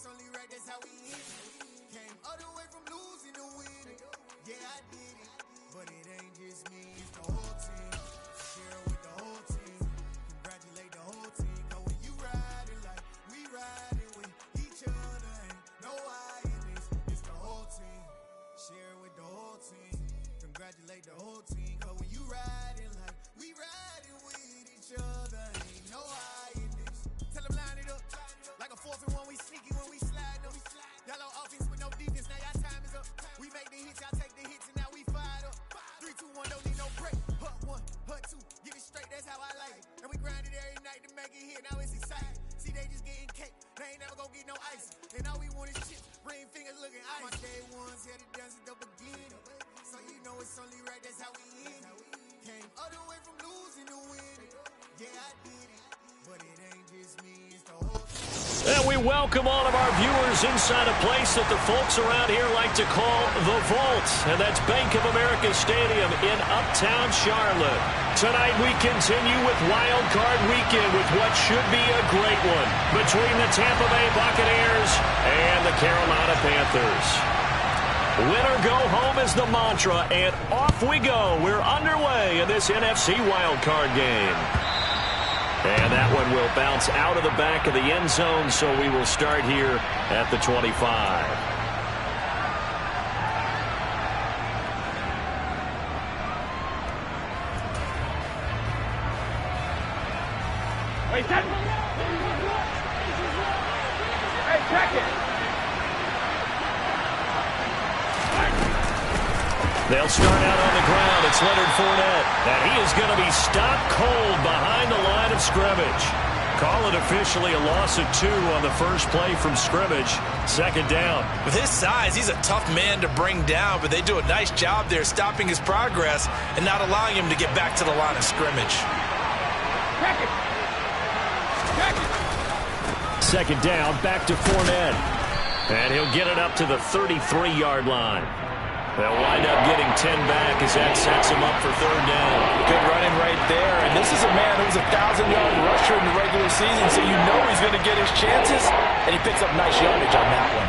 only right, that's how we hit it. Came all the way from losing to winning. Yeah, I did it, but it ain't just me, it's the whole team. Share with the whole team, congratulate the whole team. Cause when you riding like we riding with each other, ain't no I in this, it's the whole team. Share with the whole team, congratulate the whole team. Cause when you riding like we riding with each other, ain't no I in this. Tell them line it up, like a 4th and 1, we sneaky when we slide them. Y'all on offense with no defense, now y'all time is up. We make the hits, y'all take the hits, and now we fired up. 3, 2, 1, don't need no break. Hut 1, hut 2, get it straight, that's how I like it. And we grind it every night to make it hit, now it's exciting. See, they just getting cake, they ain't never gonna get no ice. And all we want is chips, ring fingers looking ice. My day ones had it done since the beginning, so you know it's only right, that's how we end it. Came all the way from losing to winning. Yeah, I did it, but it ain't just me, it's the whole team. And we welcome all of our viewers inside a place that the folks around here like to call the Vault. And that's Bank of America Stadium in Uptown Charlotte. Tonight we continue with Wild Card Weekend with what should be a great one between the Tampa Bay Buccaneers and the Carolina Panthers. Winner go home is the mantra, and off we go. We're underway in this NFC Wild Card game. And that one will bounce out of the back of the end zone, so we will start here at the 25. Wait, that. Hey, check it. They'll start out on the ground. It's Leonard Fournette. And he is going to be stopped cold behind the line of scrimmage. Call it officially a loss of 2 on the first play from scrimmage. 2nd down. With his size, he's a tough man to bring down, but they do a nice job there stopping his progress and not allowing him to get back to the line of scrimmage. Check it. Check it. 2nd down, back to Fournette. And he'll get it up to the 33-yard line. They'll wind up getting 10 back as that sets him up for 3rd down. Good running right there. And this is a man who's a 1,000-yard rusher in the regular season, so you know he's going to get his chances. And he picks up nice yardage on that one.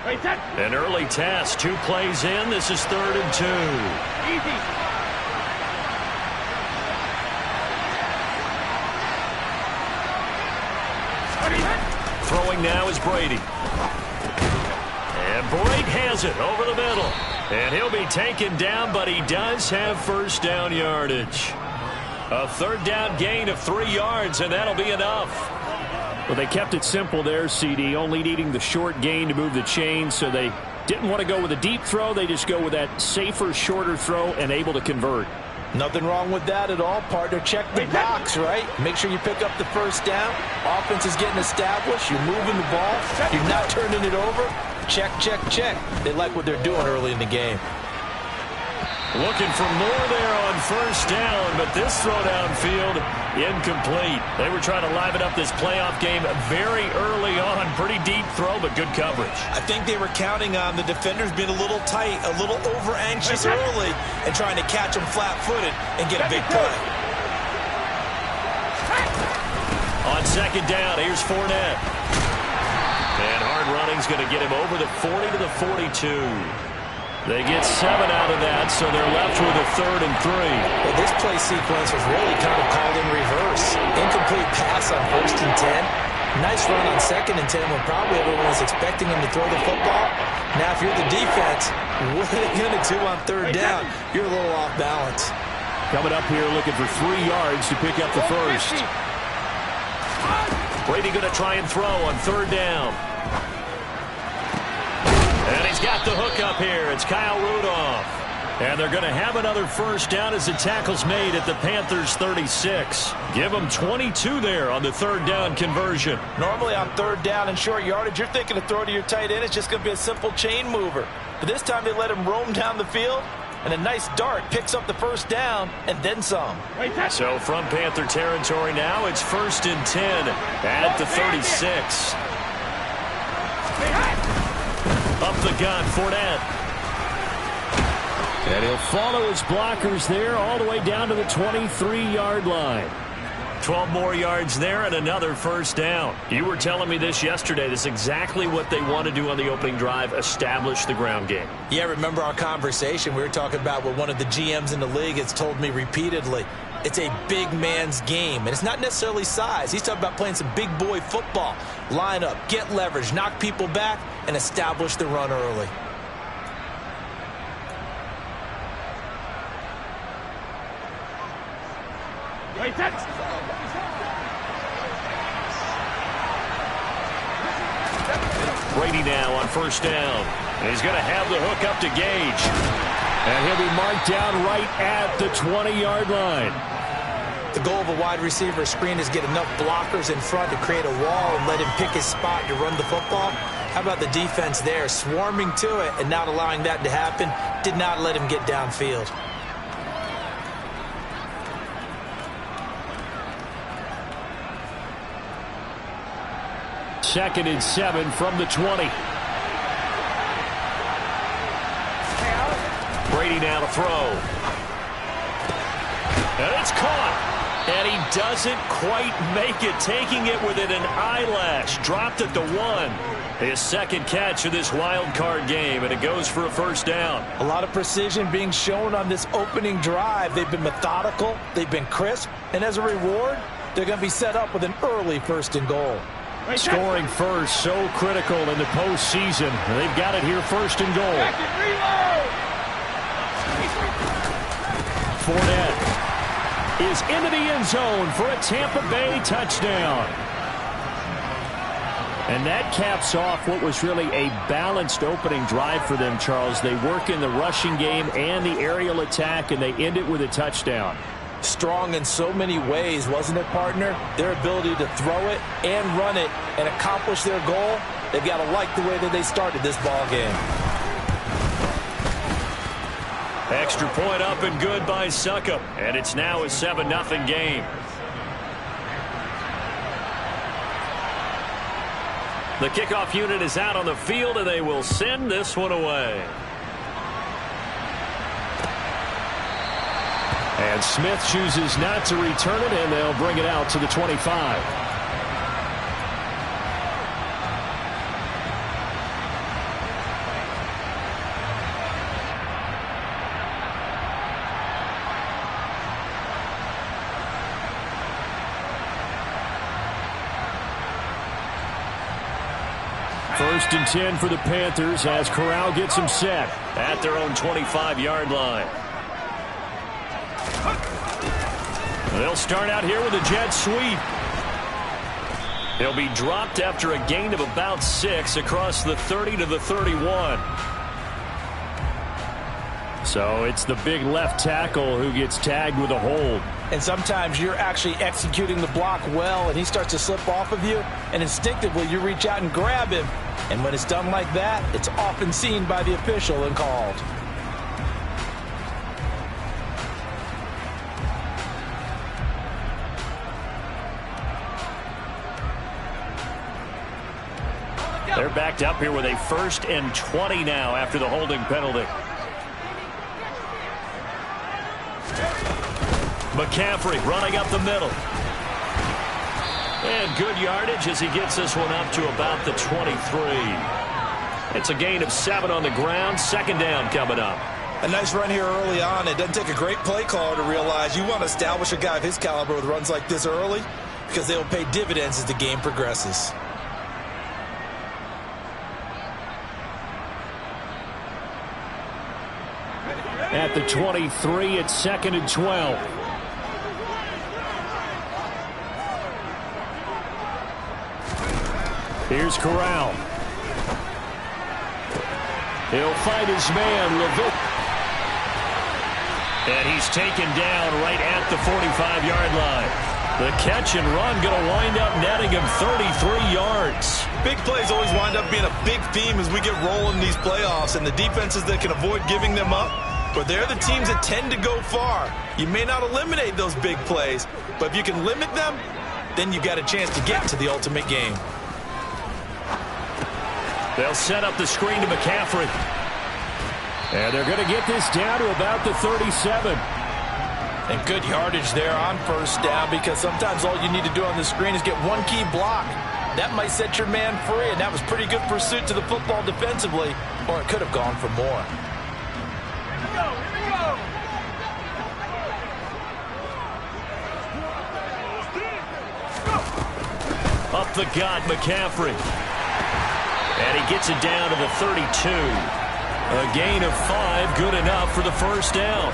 Wait, that. An early test. 2 plays in. This is 3rd and 2. Easy. Throwing now is Brady. And Brady has it over the middle. And he'll be taken down, but he does have 1st down yardage. A 3rd down gain of 3 yards, and that'll be enough. Well, they kept it simple there, CD, only needing the short gain to move the chain, so they didn't want to go with a deep throw. They just go with that safer, shorter throw and able to convert. Nothing wrong with that at all, partner. Check the box, right? Make sure you pick up the 1st down. Offense is getting established. You're moving the ball. You're not turning it over. Check, check, check. They like what they're doing early in the game. Looking for more there on 1st down, but this throw downfield, incomplete. They were trying to liven up this playoff game very early on. Pretty deep throw, but good coverage. I think they were counting on the defenders being a little tight, a little over-anxious early, and trying to catch them flat-footed and get a big play. On 2nd down, here's Fournette. And hard running's going to get him over the 40 to the 42. They get 7 out of that, so they're left with a 3rd and 3. Well, this play sequence was really kind of called in reverse. Incomplete pass on 1st and 10. Nice run on 2nd and 10 when probably everyone was expecting him to throw the football. Now, if you're the defense, what are they going to do on 3rd down? You're a little off balance. Coming up here looking for 3 yards to pick up the 1st. Brady going to try and throw on 3rd down. And he's got the hook up here. It's Kyle Rudolph. And they're going to have another 1st down as the tackle's made at the Panthers' 36. Give them 22 there on the 3rd down conversion. Normally on 3rd down and short yardage, you're thinking to throw to your tight end. It's just going to be a simple chain mover. But this time they let him roam down the field. And a nice dart picks up the 1st down and then some. So from Panther territory now, it's 1st and 10 at the 36. Up the gun, Fournette. And he'll follow his blockers there all the way down to the 23-yard line. 12 more yards there and another first down. You were telling me this yesterday. This is exactly what they want to do on the opening drive, establish the ground game. Yeah, remember our conversation? We were talking about what one of the GMs in the league has told me repeatedly. It's a big man's game, and it's not necessarily size. He's talking about playing some big boy football. Line up, get leverage, knock people back, and establish the run early. Wait, that's... Brady now on first down. And he's going to have the hook up to Gage. And he'll be marked down right at the 20-yard line. The goal of a wide receiver screen is get enough blockers in front to create a wall and let him pick his spot to run the football. How about the defense there, swarming to it and not allowing that to happen? Did not let him get downfield. Second and 7 from the 20. Brady now to throw. And it's caught. And he doesn't quite make it, taking it within an eyelash. Dropped at the 1. His second catch of this wild card game, and it goes for a first down. A lot of precision being shown on this opening drive. They've been methodical, they've been crisp, and as a reward, they're going to be set up with an early first and goal. Scoring first, so critical in the postseason. They've got it here, first and goal. Fournette is into the end zone for a Tampa Bay touchdown. And that caps off what was really a balanced opening drive for them, Charles. They work in the rushing game and the aerial attack, and they end it with a touchdown. Strong in so many ways, wasn't it, partner? Their ability to throw it and run it and accomplish their goal, they've got to like the way that they started this ball game. Extra point up and good by Succop, and it's now a 7-0 game. The kickoff unit is out on the field, and they will send this one away. And Smith chooses not to return it, and they'll bring it out to the 25. First and 10 for the Panthers as Corral gets them set at their own 25-yard line. They'll start out here with a jet sweep. He'll be dropped after a gain of about 6 across the 30 to the 31. So it's the big left tackle who gets tagged with a hold. And sometimes you're actually executing the block well, and he starts to slip off of you, and instinctively you reach out and grab him. And when it's done like that, it's often seen by the official and called. They're backed up here with a 1st and 20 now after the holding penalty. McCaffrey running up the middle. And good yardage as he gets this one up to about the 23. It's a gain of 7 on the ground. Second down coming up. A nice run here early on. It doesn't take a great play caller to realize you want to establish a guy of his caliber with runs like this early because they will pay dividends as the game progresses. At the 23, it's 2nd and 12. Here's Corral. He'll find his man, Levitt. And he's taken down right at the 45-yard line. The catch and run going to wind up netting him 33 yards. Big plays always wind up being a big theme as we get rolling these playoffs, and the defenses that can avoid giving them up, but they're the teams that tend to go far. You may not eliminate those big plays, but if you can limit them, then you've got a chance to get to the ultimate game. They'll set up the screen to McCaffrey. And they're going to get this down to about the 37. And good yardage there on first down, because sometimes all you need to do on the screen is get one key block. That might set your man free, and that was pretty good pursuit to the football defensively, or it could have gone for more. Here we go. Up the gut, McCaffrey. And he gets it down to the 32. A gain of 5, good enough for the first down.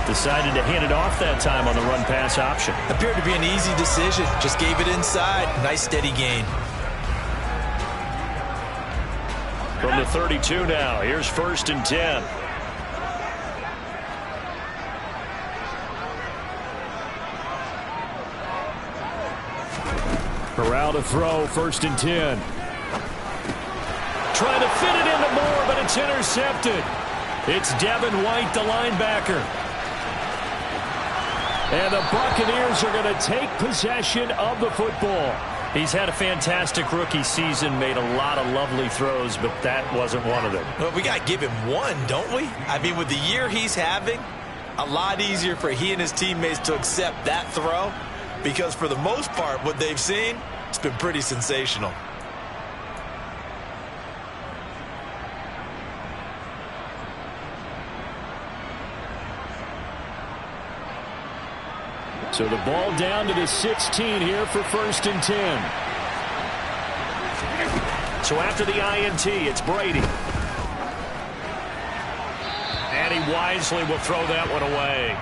Decided to hand it off that time on the run-pass option. Appeared to be an easy decision. Just gave it inside. Nice steady gain. From the 32 now, here's 1st and 10. Corral to throw, 1st and 10. Trying to fit it into Moore, but it's intercepted. It's Devin White, the linebacker. And the Buccaneers are going to take possession of the football. He's had a fantastic rookie season, made a lot of lovely throws, but that wasn't one of them. Well, we got to give him one, don't we? I mean, with the year he's having, a lot easier for he and his teammates to accept that throw, because for the most part, what they've seen, it's been pretty sensational. So the ball down to the 16 here for 1st and 10. So after the INT, it's Brady. And he wisely will throw that one away.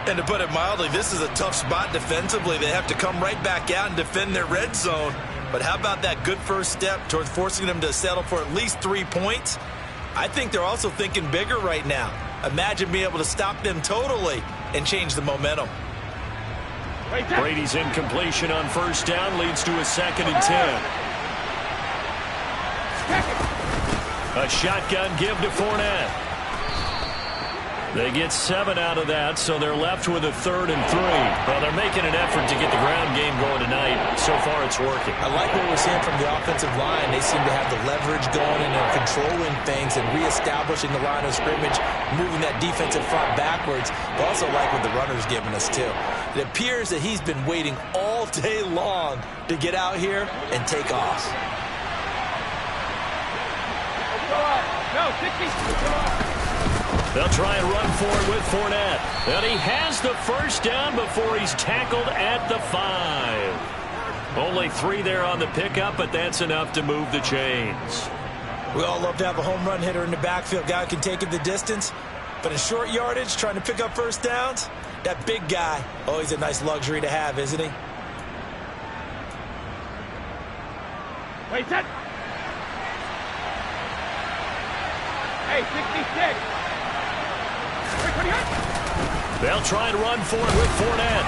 And to put it mildly, this is a tough spot defensively. They have to come right back out and defend their red zone. But how about that good first step towards forcing them to settle for at least 3 points? I think they're also thinking bigger right now. Imagine being able to stop them totally and change the momentum. Brady's incompletion on 1st down leads to a 2nd and 10. A shotgun give to Fournette. They get 7 out of that, so they're left with a 3rd and 3. Well, they're making an effort to get the ground game going tonight. So far, it's working. I like what we're seeing from the offensive line. They seem to have the leverage going and they're controlling things and reestablishing the line of scrimmage, moving that defensive front backwards. But also like what the runner's giving us, too. It appears that he's been waiting all day long to get out here and take off. No, 60. They'll try and run for it with Fournette. And he has the first down before he's tackled at the 5. Only 3 there on the pickup, but that's enough to move the chains. We all love to have a home run hitter in the backfield. Guy who can take it the distance. But in short yardage, trying to pick up first downs, that big guy, always a nice luxury to have, isn't he? Wait, set. Hey, 66. They'll try and run for it with Fournette.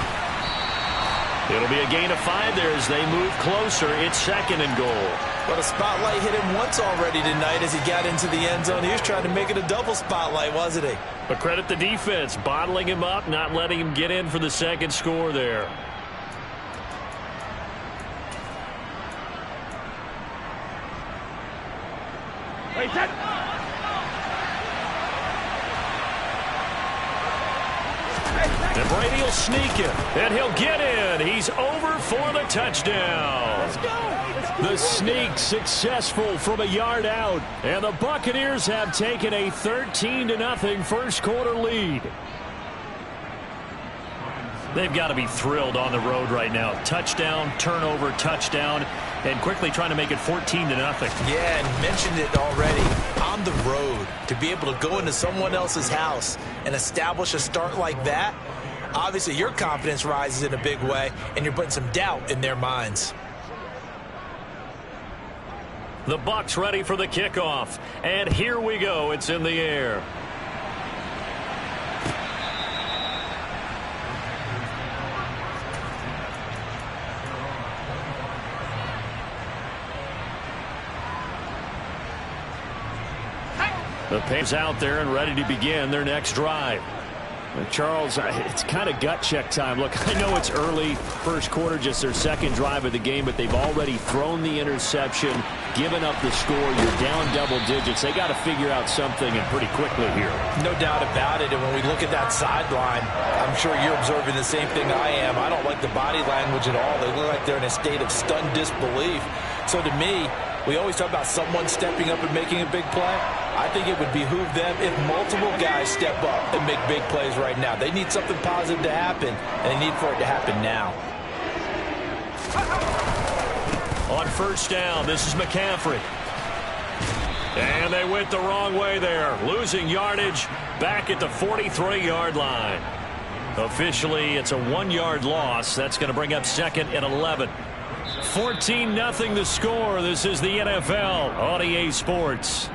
It'll be a gain of 5 there as they move closer. It's 2nd and goal. But a spotlight hit him once already tonight as he got into the end zone. He was trying to make it a double spotlight, wasn't he? But credit the defense, bottling him up, not letting him get in for the 2nd score there. Wait, set. And Brady will sneak it, and he'll get in. He's over for the touchdown. Let's go. The sneak successful from a yard out, and the Buccaneers have taken a 13-0 first quarter lead. They've got to be thrilled on the road right now. Touchdown, turnover, touchdown, and quickly trying to make it 14-0. Yeah, and mentioned it already. On the road, to be able to go into someone else's house and establish a start like that, obviously your confidence rises in a big way, and you're putting some doubt in their minds. The Bucs ready for the kickoff, and here we go. It's in the air. The Panthers out there and ready to begin their next drive. Charles, it's kind of gut check time. Look, I know it's early, first quarter, just their second drive of the game, but they've already thrown the interception, given up the score. You're down double digits. They got to figure out something, and pretty quickly here. No doubt about it. And when we look at that sideline, I'm sure you're observing the same thing I am. I don't like the body language at all. They look like they're in a state of stunned disbelief. So to me, we always talk about someone stepping up and making a big play. I think it would behoove them if multiple guys step up and make big plays right now. They need something positive to happen, and they need for it to happen now. On first down, this is McCaffrey. And they went the wrong way there, losing yardage back at the 43-yard line. Officially, it's a 1-yard loss. That's going to bring up 2nd and 11. 14-0 the score. This is the NFL on EA Sports.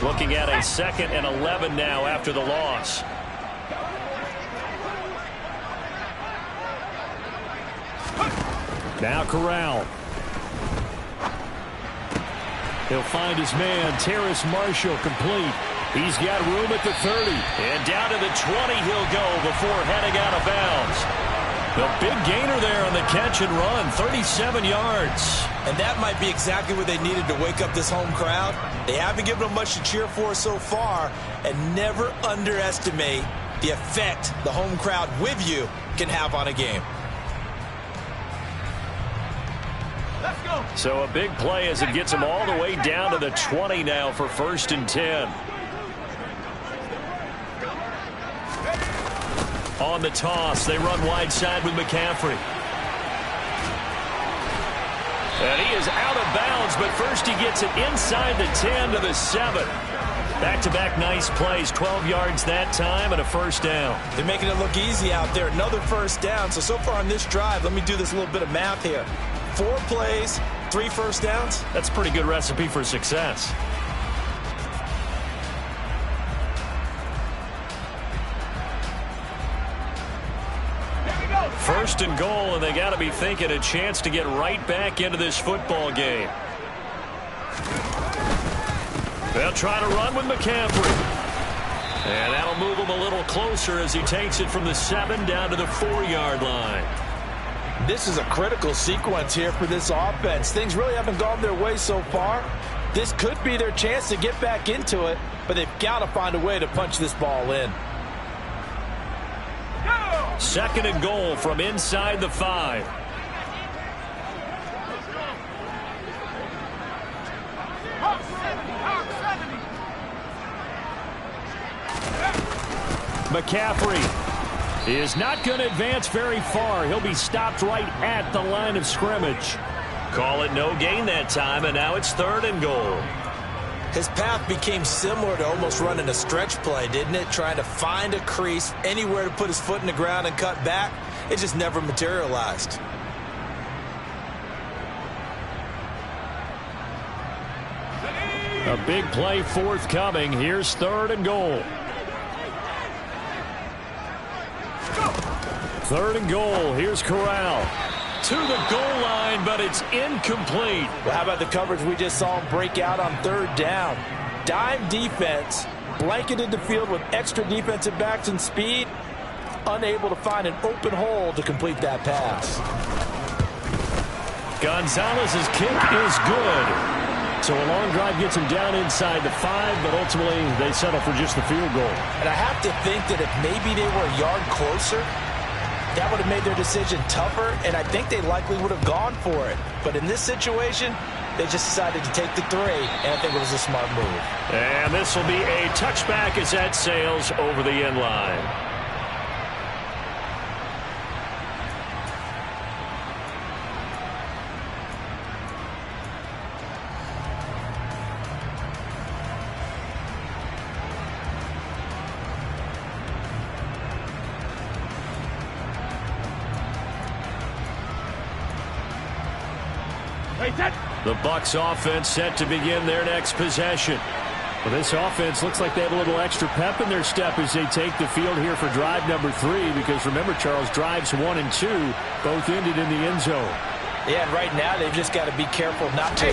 Looking at a 2nd and 11 now after the loss. Now Corral. He'll find his man, Terrace Marshall, complete. He's got room at the 30. And down to the 20 he'll go before heading out of bounds. The big gainer there on the catch and run, 37 yards. And that might be exactly what they needed to wake up this home crowd. They haven't given them much to cheer for so far, and never underestimate the effect the home crowd with you can have on a game. Let's go. So a big play as it gets them all the way down to the 20 now for 1st and 10. On the toss, they run wide side with McCaffrey. And he is out of bounds, but first he gets it inside the 10 to the 7. Back-to-back nice plays, 12 yards that time and a first down. They're making it look easy out there. Another first down. So far on this drive, let me do this little bit of math here. 4 plays, 3 first downs. That's a pretty good recipe for success. First and goal, and they got to be thinking a chance to get right back into this football game. They'll try to run with McCaffrey. And that'll move him a little closer as he takes it from the 7 down to the 4-yard line. This is a critical sequence here for this offense. Things really haven't gone their way so far. This could be their chance to get back into it, but they've got to find a way to punch this ball in. 2nd and goal from inside the 5. McCaffrey is not going to advance very far. He'll be stopped right at the line of scrimmage. Call it no gain that time, and now it's 3rd and goal. His path became similar to almost running a stretch play, didn't it? Trying to find a crease, anywhere to put his foot in the ground and cut back. It just never materialized. A big play forthcoming. Here's 3rd and goal. 3rd and goal. Here's Corral. To the goal line, but it's incomplete. Well, how about the coverage we just saw him break out on 3rd down? Dime defense, blanketed the field with extra defensive backs and speed, unable to find an open hole to complete that pass. Gonzalez's kick is good. So a long drive gets him down inside the 5, but ultimately they settle for just the field goal. And I have to think that if maybe they were a yard closer, that would have made their decision tougher, and I think they likely would have gone for it. But in this situation, they just decided to take the 3, and I think it was a smart move. And this will be a touchback as that sails over the end line. The Bucs offense set to begin their next possession. Well, this offense looks like they have a little extra pep in their step as they take the field here for drive number 3, because remember, Charles, drives 1 and 2 both ended in the end zone. Yeah, and right now they've just got to be careful not to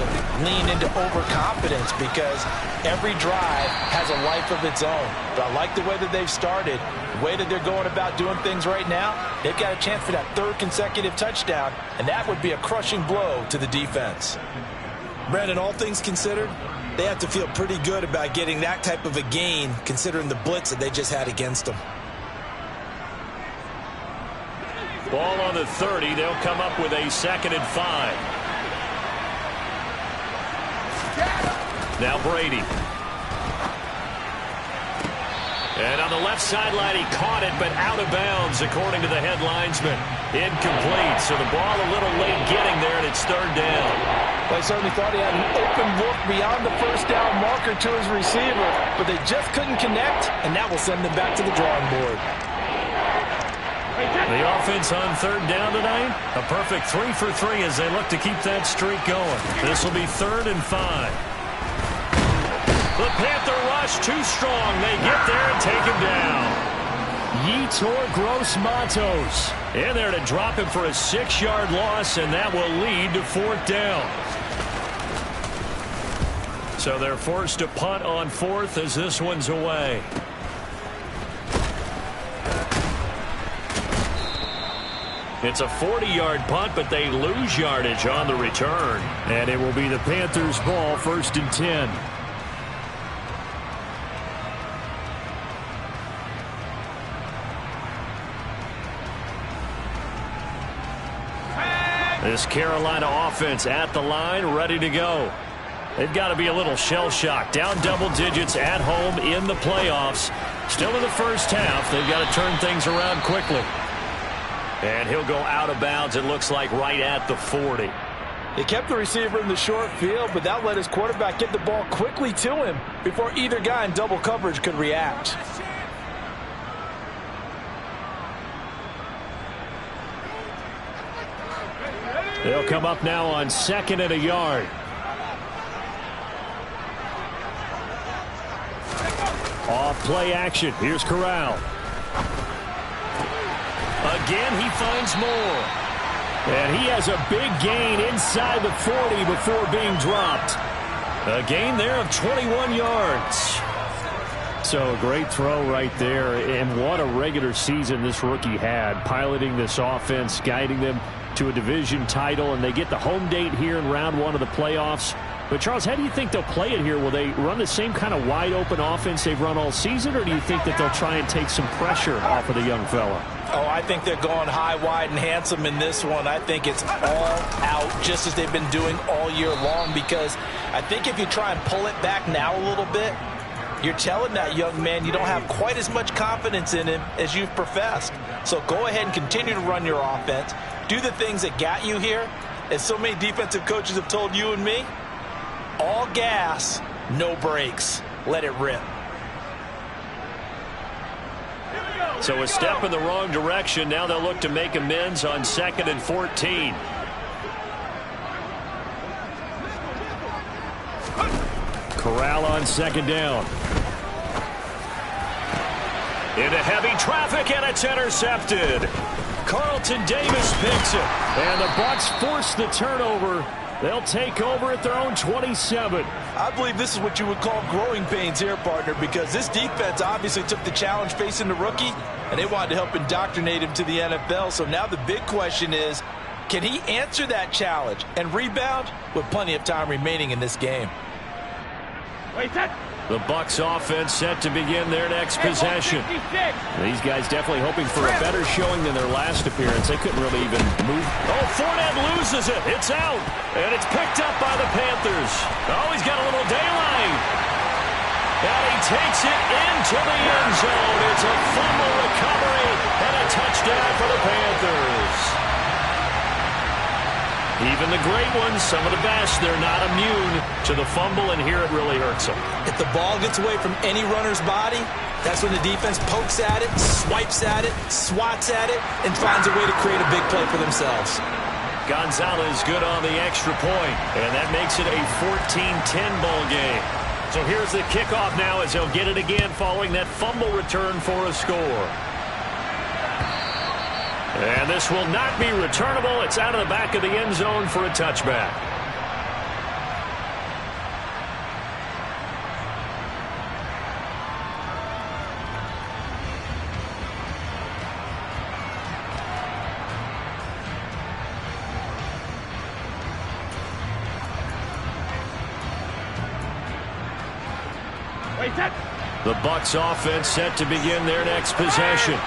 lean into overconfidence, because every drive has a life of its own. But I like the way that they've started, the way that they're going about doing things right now. They've got a chance for that 3rd consecutive touchdown, and that would be a crushing blow to the defense. Brandon, all things considered, they have to feel pretty good about getting that type of a gain, considering the blitz that they just had against them. Ball on the 30. They'll come up with a 2nd and 5. Now Brady. And on the left sideline, he caught it, but out of bounds, according to the head linesman. Incomplete. So the ball a little late getting there, and it's 3rd down. Well, I certainly thought he had an open look beyond the 1st down marker to his receiver, but they just couldn't connect, and that will send them back to the drawing board. The offense on 3rd down tonight, a perfect 3 for 3 as they look to keep that streak going. This will be 3rd and 5. The Panther rush too strong. They get there and take him down. Yetur Gross-Matos in there to drop him for a 6-yard loss, and that will lead to 4th down. So they're forced to punt on 4th as this one's away. It's a 40-yard punt, but they lose yardage on the return. And it will be the Panthers' ball, 1st and 10. This Carolina offense at the line, ready to go. They've got to be a little shell-shocked. Down double digits at home in the playoffs. Still in the first half. They've got to turn things around quickly. And he'll go out of bounds, it looks like, right at the 40. He kept the receiver in the short field, but that let his quarterback get the ball quickly to him before either guy in double coverage could react. They'll come up now on 2nd and a yard. Off play action. Here's Corral. Again, he finds more. And he has a big gain inside the 40 before being dropped. A gain there of 21 yards. So a great throw right there. And what a regular season this rookie had, piloting this offense, guiding them to a division title, and they get the home date here in round 1 of the playoffs. But, Charles, how do you think they'll play it here? Will they run the same kind of wide-open offense they've run all season, or do you think that they'll try and take some pressure off of the young fella? Oh, I think they're going high, wide, and handsome in this one. I think it's all out, just as they've been doing all year long, because I think if you try and pull it back now a little bit, you're telling that young man you don't have quite as much confidence in him as you've professed. So go ahead and continue to run your offense. Do the things that got you here. As so many defensive coaches have told you and me, all gas, no brakes. Let it rip. So a step in the wrong direction. Now they'll look to make amends on 2nd and 14. Corral on 2nd down. Into heavy traffic, and it's intercepted. Carlton Davis picks it, and the Bucs force the turnover. They'll take over at their own 27. I believe this is what you would call growing pains here, partner, because this defense obviously took the challenge facing the rookie, and they wanted to help indoctrinate him to the NFL. So now the big question is, can he answer that challenge and rebound with plenty of time remaining in this game? The Bucs offense set to begin their next possession. These guys definitely hoping for a better showing than their last appearance. They couldn't really even move. Oh, Fournette loses it. It's out. And it's picked up by the Panthers. Oh, he's got a little daylight. And he takes it into the end zone. It's a fumble recovery and a touchdown for the Panthers. Even the great ones, some of the best, they're not immune to the fumble, and here it really hurts them. If the ball gets away from any runner's body, that's when the defense pokes at it, swipes at it, swats at it, and finds a way to create a big play for themselves. Gonzalez good on the extra point, and that makes it a 14-10 ball game. So here's the kickoff now as he'll get it again following that fumble return for a score. And this will not be returnable. It's out of the back of the end zone for a touchback. The Bucs offense set to begin their next possession.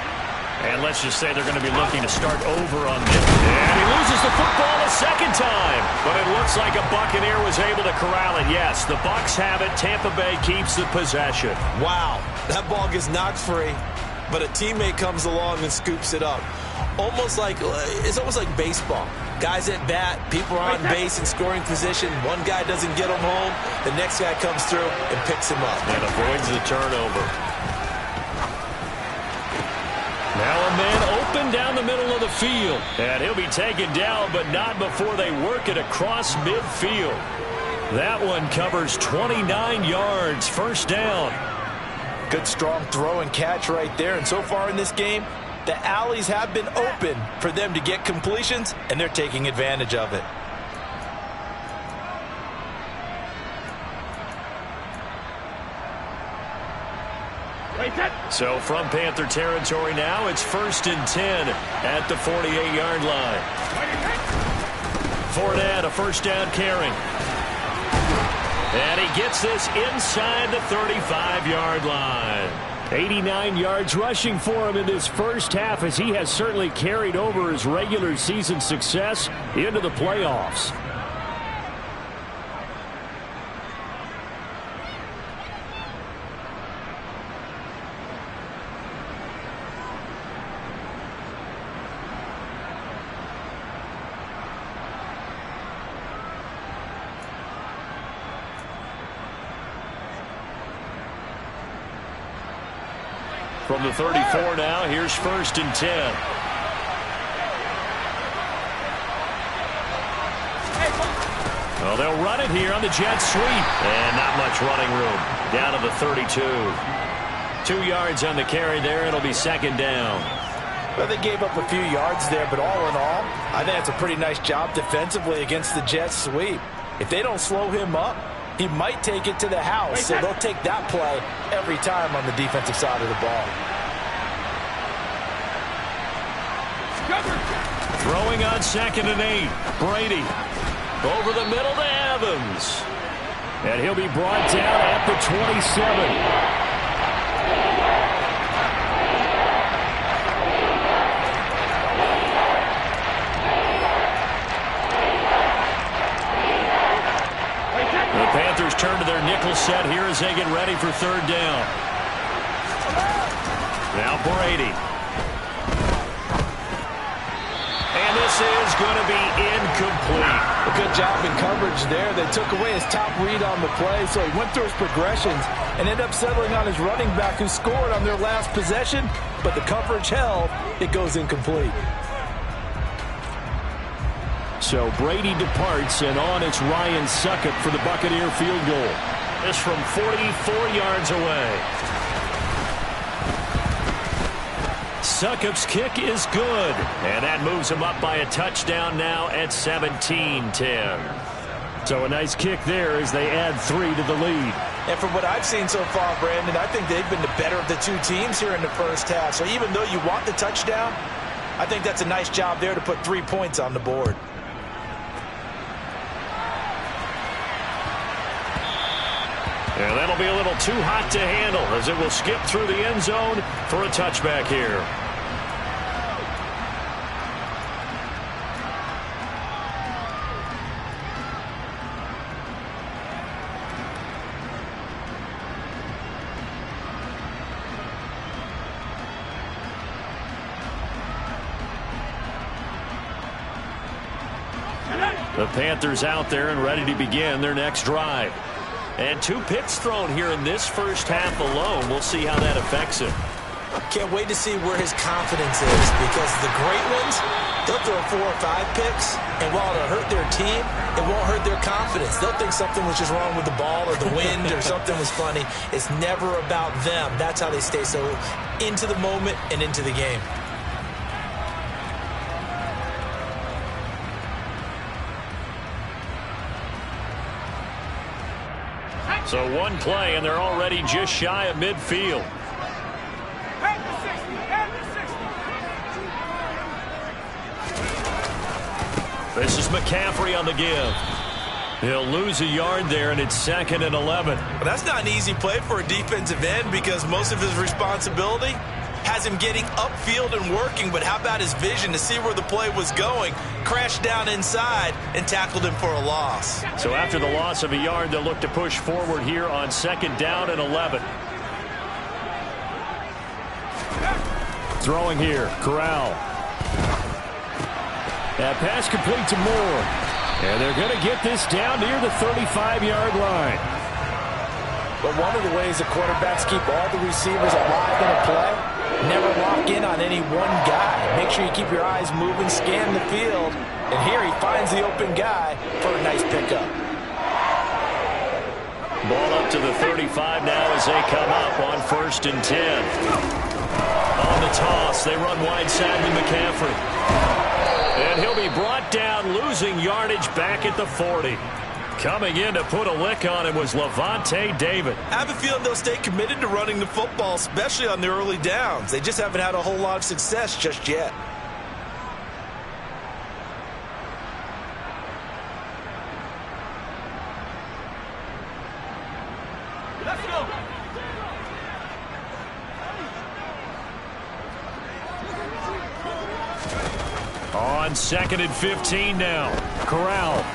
And let's just say they're going to be looking to start over on this. And he loses the football a second time. But it looks like a Buccaneer was able to corral it. Yes, the Bucs have it. Tampa Bay keeps the possession. Wow, that ball gets knocked free, but a teammate comes along and scoops it up. It's almost like baseball. Guys at bat, people are on base in scoring position. One guy doesn't get him home. The next guy comes through and picks him up. And avoids the turnover. Now a man open down the middle of the field. And he'll be taken down, but not before they work it across midfield. That one covers 29 yards. First down. Good strong throw and catch right there. And so far in this game, the alleys have been open for them to get completions, and they're taking advantage of it. So from Panther territory now, it's 1st and 10 at the 48-yard line. Fournette, a first down carry. And he gets this inside the 35-yard line. 89 yards rushing for him in this first half, as he has certainly carried over his regular season success into the playoffs. From the 34 now, here's 1st and 10. Well, they'll run it here on the jet sweep. And not much running room. Down to the 32. 2 yards on the carry there. It'll be 2nd down. Well, they gave up a few yards there, but all in all, I think that's a pretty nice job defensively against the jet sweep. If they don't slow him up, he might take it to the house, so they'll take that play every time on the defensive side of the ball. Throwing on 2nd and 8. Brady over the middle to Evans. And he'll be brought down at the 27. The Panthers turn to their nickel set here as they get ready for 3rd down. Now Brady. And this is going to be incomplete. A good job in coverage there. They took away his top read on the play, so he went through his progressions and ended up settling on his running back who scored on their last possession, but the coverage held. It goes incomplete. So Brady departs, and on it's Ryan Succop for the Buccaneer field goal. This from 44 yards away. Succop's kick is good, and that moves him up by a touchdown now at 17-10. So a nice kick there as they add 3 to the lead. And from what I've seen so far, Brandon, I think they've been the better of the two teams here in the first half. So even though you want the touchdown, I think that's a nice job there to put 3 points on the board. And that'll be a little too hot to handle as it will skip through the end zone for a touchback here. The Panthers out there and ready to begin their next drive. And 2 picks thrown here in this first half alone. We'll see how that affects him. Can't wait to see where his confidence is, because the great ones, they'll throw 4 or 5 picks, and while it'll hurt their team, it won't hurt their confidence. They'll think something was just wrong with the ball or the wind or something was funny. It's never about them. That's how they stay so into the moment and into the game. So one play, and they're already just shy of midfield. This is McCaffrey on the give. He'll lose a yard there, and it's 2nd and 11. Well, that's not an easy play for a defensive end, because most of his responsibility has him getting upfield and working, but how about his vision to see where the play was going? Crashed down inside and tackled him for a loss. So after the loss of a yard, they'll look to push forward here on 2nd down and 11. Throwing here, Corral. That pass complete to Moore. And they're going to get this down near the 35-yard line. But one of the ways the quarterbacks keep all the receivers alive in a play, never lock in on any one guy. Make sure you keep your eyes moving, scan the field. And here he finds the open guy for a nice pickup. Ball up to the 35 now as they come up on 1st and 10. On the toss, they run wide side with McCaffrey. And he'll be brought down, losing yardage back at the 40. Coming in to put a lick on him was Levante David. I have a feeling they'll stay committed to running the football, especially on the early downs. They just haven't had a whole lot of success just yet. Let's go. On 2nd and 15 now. Corral.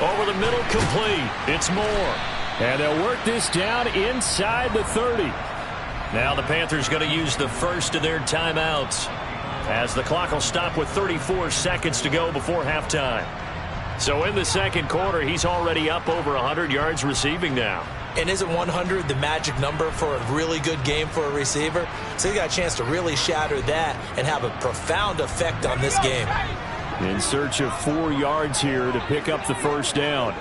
Over the middle, complete. It's Moore. And they'll work this down inside the 30. Now the Panthers going to use the first of their timeouts, as the clock will stop with 34 seconds to go before halftime. So in the second quarter, he's already up over 100 yards receiving now. And isn't 100 the magic number for a really good game for a receiver? So he got a chance to really shatter that and have a profound effect on this game. In search of 4 yards here to pick up the first down.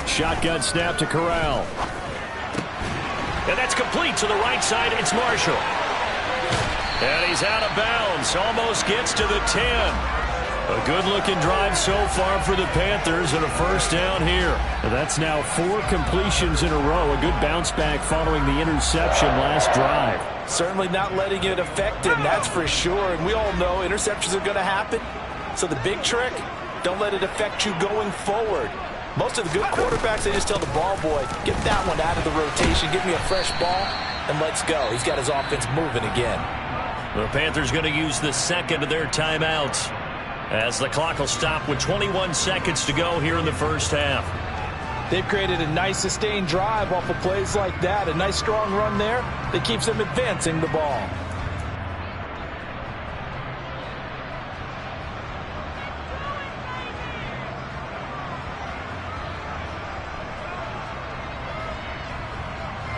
Shotgun snap to Corral. And that's complete to the right side. It's Marshall. And he's out of bounds. Almost gets to the 10. A good-looking drive so far for the Panthers, and a first down here. And that's now 4 completions in a row. A good bounce back following the interception last drive. Certainly not letting it affect him, that's for sure. And we all know interceptions are going to happen. So the big trick, don't let it affect you going forward. Most of the good quarterbacks, they just tell the ball boy, get that one out of the rotation, give me a fresh ball, and let's go. He's got his offense moving again. The Panthers going to use the second of their timeouts, as the clock will stop with 21 seconds to go here in the first half. They've created a nice sustained drive off of plays like that. A nice strong run there that keeps them advancing the ball.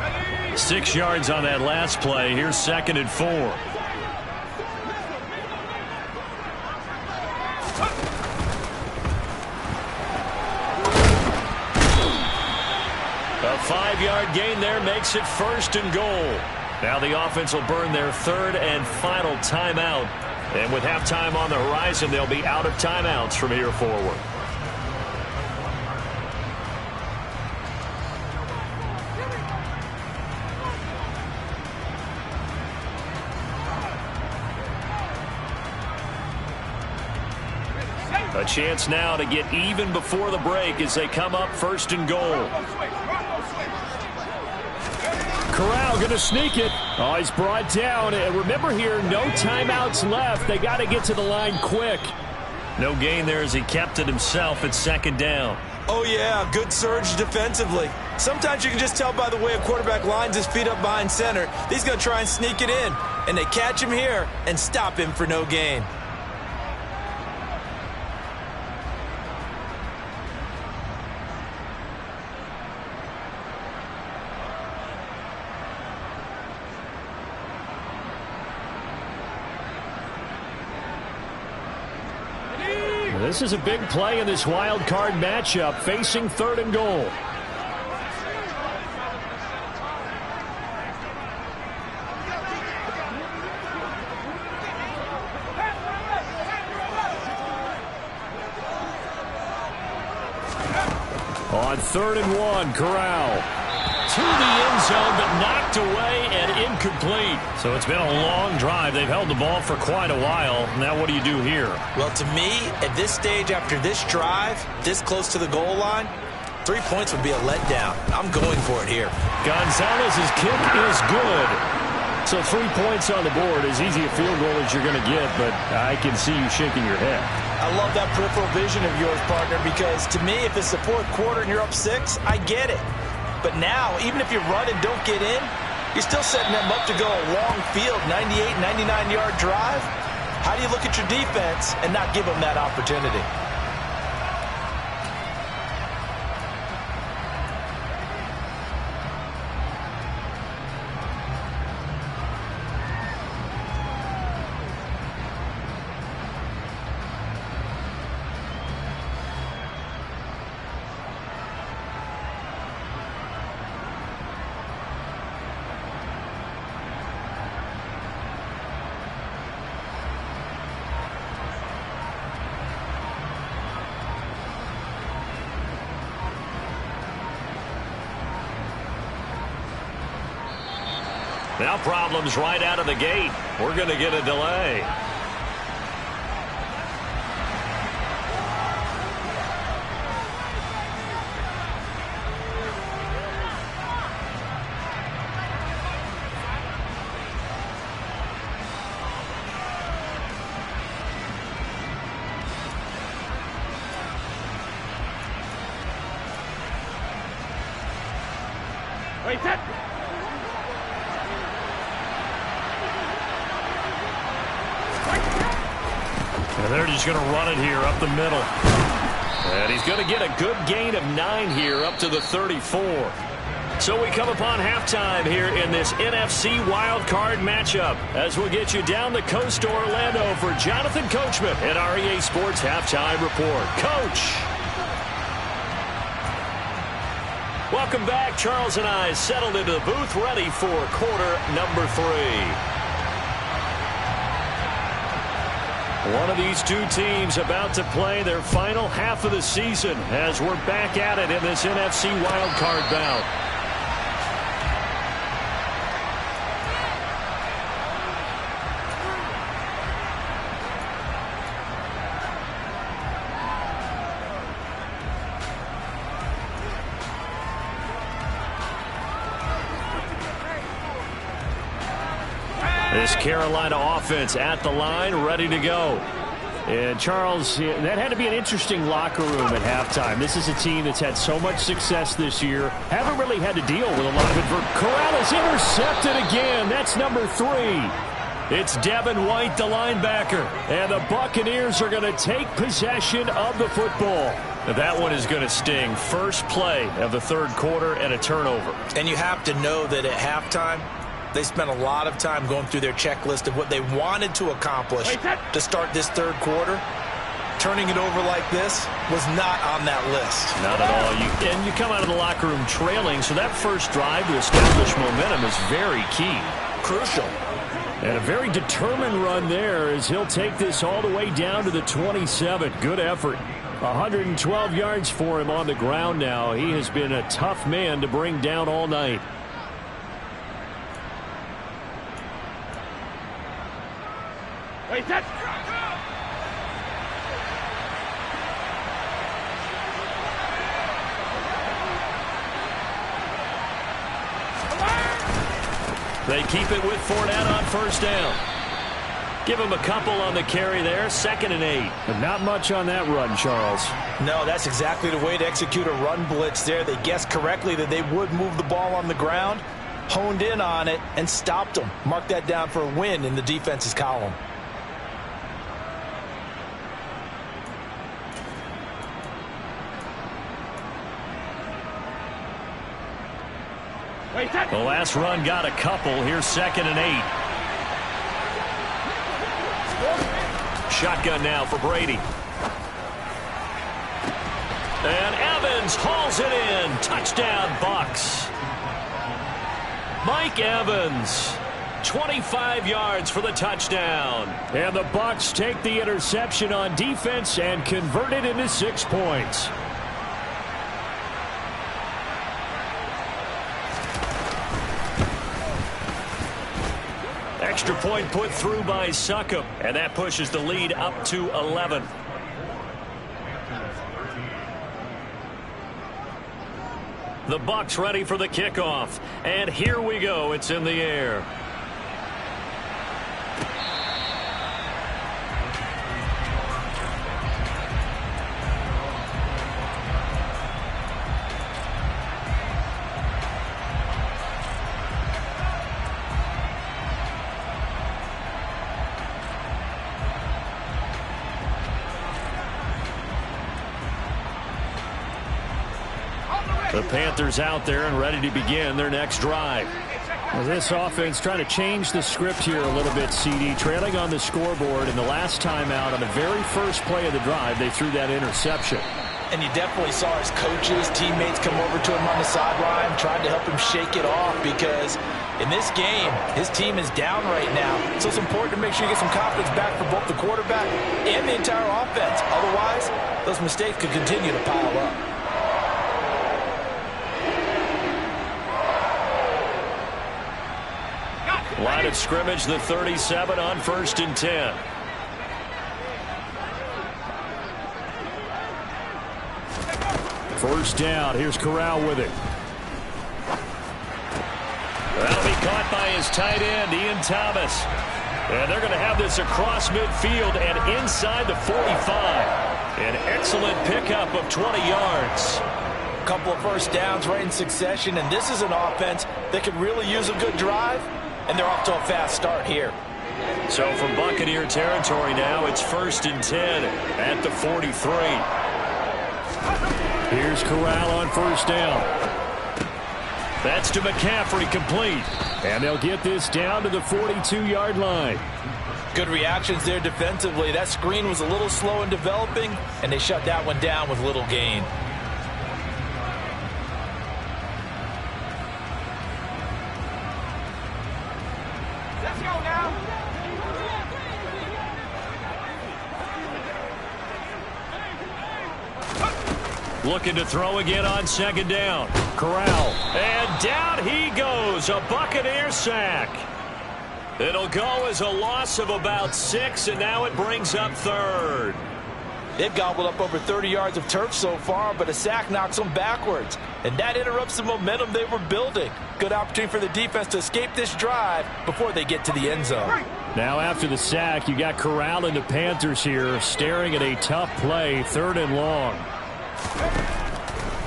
Ready? 6 yards on that last play. Here's 2nd and 4. A 5-yard gain there makes it 1st and goal. Now the offense will burn their 3rd and final timeout. And with halftime on the horizon, they'll be out of timeouts from here forward. A chance now to get even before the break as they come up 1st and goal. Corral going to sneak it. Oh, he's brought down. And remember here, no timeouts left. They got to get to the line quick. No gain there as he kept it himself at 2nd down. Oh, yeah, good surge defensively. Sometimes you can just tell by the way a quarterback lines his feet up behind center. He's going to try and sneak it in. And they catch him here and stop him for no gain. This is a big play in this wild card matchup, facing 3rd and goal. On 3rd and 1, Corral. To the end zone, but knocked away and incomplete. So it's been a long drive. They've held the ball for quite a while. Now what do you do here? Well, to me, at this stage, after this drive, this close to the goal line, 3 points would be a letdown. I'm going for it here. Gonzalez's kick is good. So 3 points on the board, as easy a field goal as you're going to get, but I can see you shaking your head. I love that peripheral vision of yours, partner, because to me, if it's the 4th quarter and you're up 6, I get it. But now, even if you run and don't get in, you're still setting them up to go a long field, 98, 99-yard drive. How do you look at your defense and not give them that opportunity? Now problems right out of the gate. We're going to get a delay. Wait, set. And they're just going to run it here up the middle. And he's going to get a good gain of 9 here up to the 34. So we come upon halftime here in this NFC wildcard matchup as we'll get you down the coast to Orlando for Jonathan Coachman at our EA Sports Halftime Report. Coach! Welcome back. Charles and I settled into the booth ready for quarter number 3. One of these two teams about to play their final half of the season as we're back at it in this NFC wildcard bout. This Carolina offense at the line, ready to go. And Charles, that had to be an interesting locker room at halftime. This is a team that's had so much success this year. Haven't really had to deal with a lot of adversity. Corral is intercepted again. That's number 3. It's Devin White, the linebacker. And the Buccaneers are going to take possession of the football. That one is going to sting. First play of the 3rd quarter and a turnover. And you have to know that at halftime, they spent a lot of time going through their checklist of what they wanted to accomplish to start this 3rd quarter. Turning it over like this was not on that list. Not at all. And you come out of the locker room trailing, so that first drive to establish momentum is very key. Crucial. And a very determined run there as he'll take this all the way down to the 27. Good effort. 112 yards for him on the ground now. He has been a tough man to bring down all night. Wait, set. They keep it with Fournette on first down. Give him a couple on the carry there, 2nd and 8. But not much on that run, Charles. No, that's exactly the way to execute a run blitz there. They guessed correctly that they would move the ball on the ground, honed in on it, and stopped them. Mark that down for a win in the defense's column. The last run got a couple. Here's 2nd and 8. Shotgun now for Brady. And Evans hauls it in. Touchdown, Bucs. Mike Evans, 25 yards for the touchdown. And the Bucs take the interception on defense and convert it into 6 points. Extra point put through by Succop, and that pushes the lead up to 11. The Bucs ready for the kickoff, and here we go. It's in the air. The Panthers out there and ready to begin their next drive. Well, this offense trying to change the script here a little bit, CD. Trailing on the scoreboard, and the last time out on the very first play of the drive, they threw that interception. And you definitely saw his coaches, teammates come over to him on the sideline, trying to help him shake it off because in this game, his team is down right now. So it's important to make sure you get some confidence back for both the quarterback and the entire offense. Otherwise, those mistakes could continue to pile up. Line of scrimmage, the 37 on 1st and 10. First down. Here's Corral with it. That'll be caught by his tight end, Ian Thomas. And they're going to have this across midfield and inside the 45. An excellent pickup of 20 yards. A couple of first downs right in succession, and this is an offense that could really use a good drive. And they're off to a fast start here. So from Buccaneer territory now, it's 1st and 10 at the 43. Here's Corral on first down. That's to McCaffrey, complete. And they'll get this down to the 42-yard line. Good reactions there defensively. That screen was a little slow in developing, and they shut that one down with little gain. Looking to throw again on 2nd down. Corral. And down he goes. A Buccaneer sack. It'll go as a loss of about 6, and now it brings up 3rd. They've gobbled up over 30 yards of turf so far, but a sack knocks them backwards. And that interrupts the momentum they were building. Good opportunity for the defense to escape this drive before they get to the end zone. Now after the sack, you got Corral and the Panthers here staring at a tough play, 3rd and long.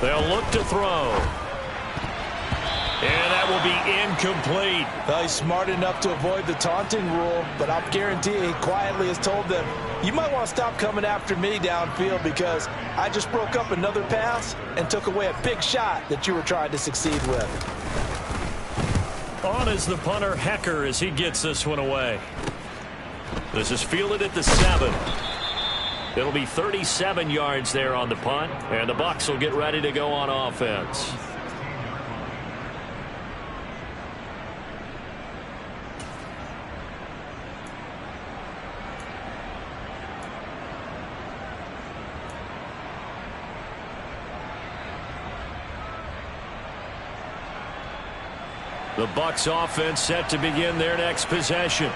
They'll look to throw. And that will be incomplete. Well, he's smart enough to avoid the taunting rule, but I'll guarantee he quietly has told them, you might want to stop coming after me downfield because I just broke up another pass and took away a big shot that you were trying to succeed with. On is the punter, Hecker, as he gets this one away. This is fielded at the 7. It'll be 37 yards there on the punt, and the Bucs will get ready to go on offense. The Bucs offense set to begin their next possession.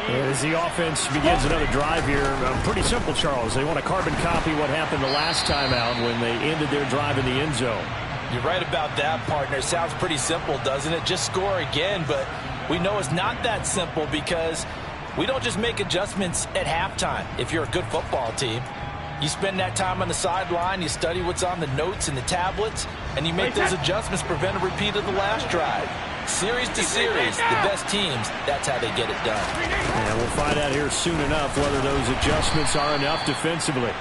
As the offense begins another drive here, pretty simple, Charles. They want to carbon copy what happened the last time out when they ended their drive in the end zone. You're right about that, partner. Sounds pretty simple, doesn't it? Just score again, but we know it's not that simple because We don't just make adjustments at halftime if you're a good football team. You spend that time on the sideline, you study what's on the notes and the tablets, and you make those adjustments to prevent a repeat of the last drive. Series to series, the best teams, that's how they get it done. And we'll find out here soon enough whether those adjustments are enough defensively.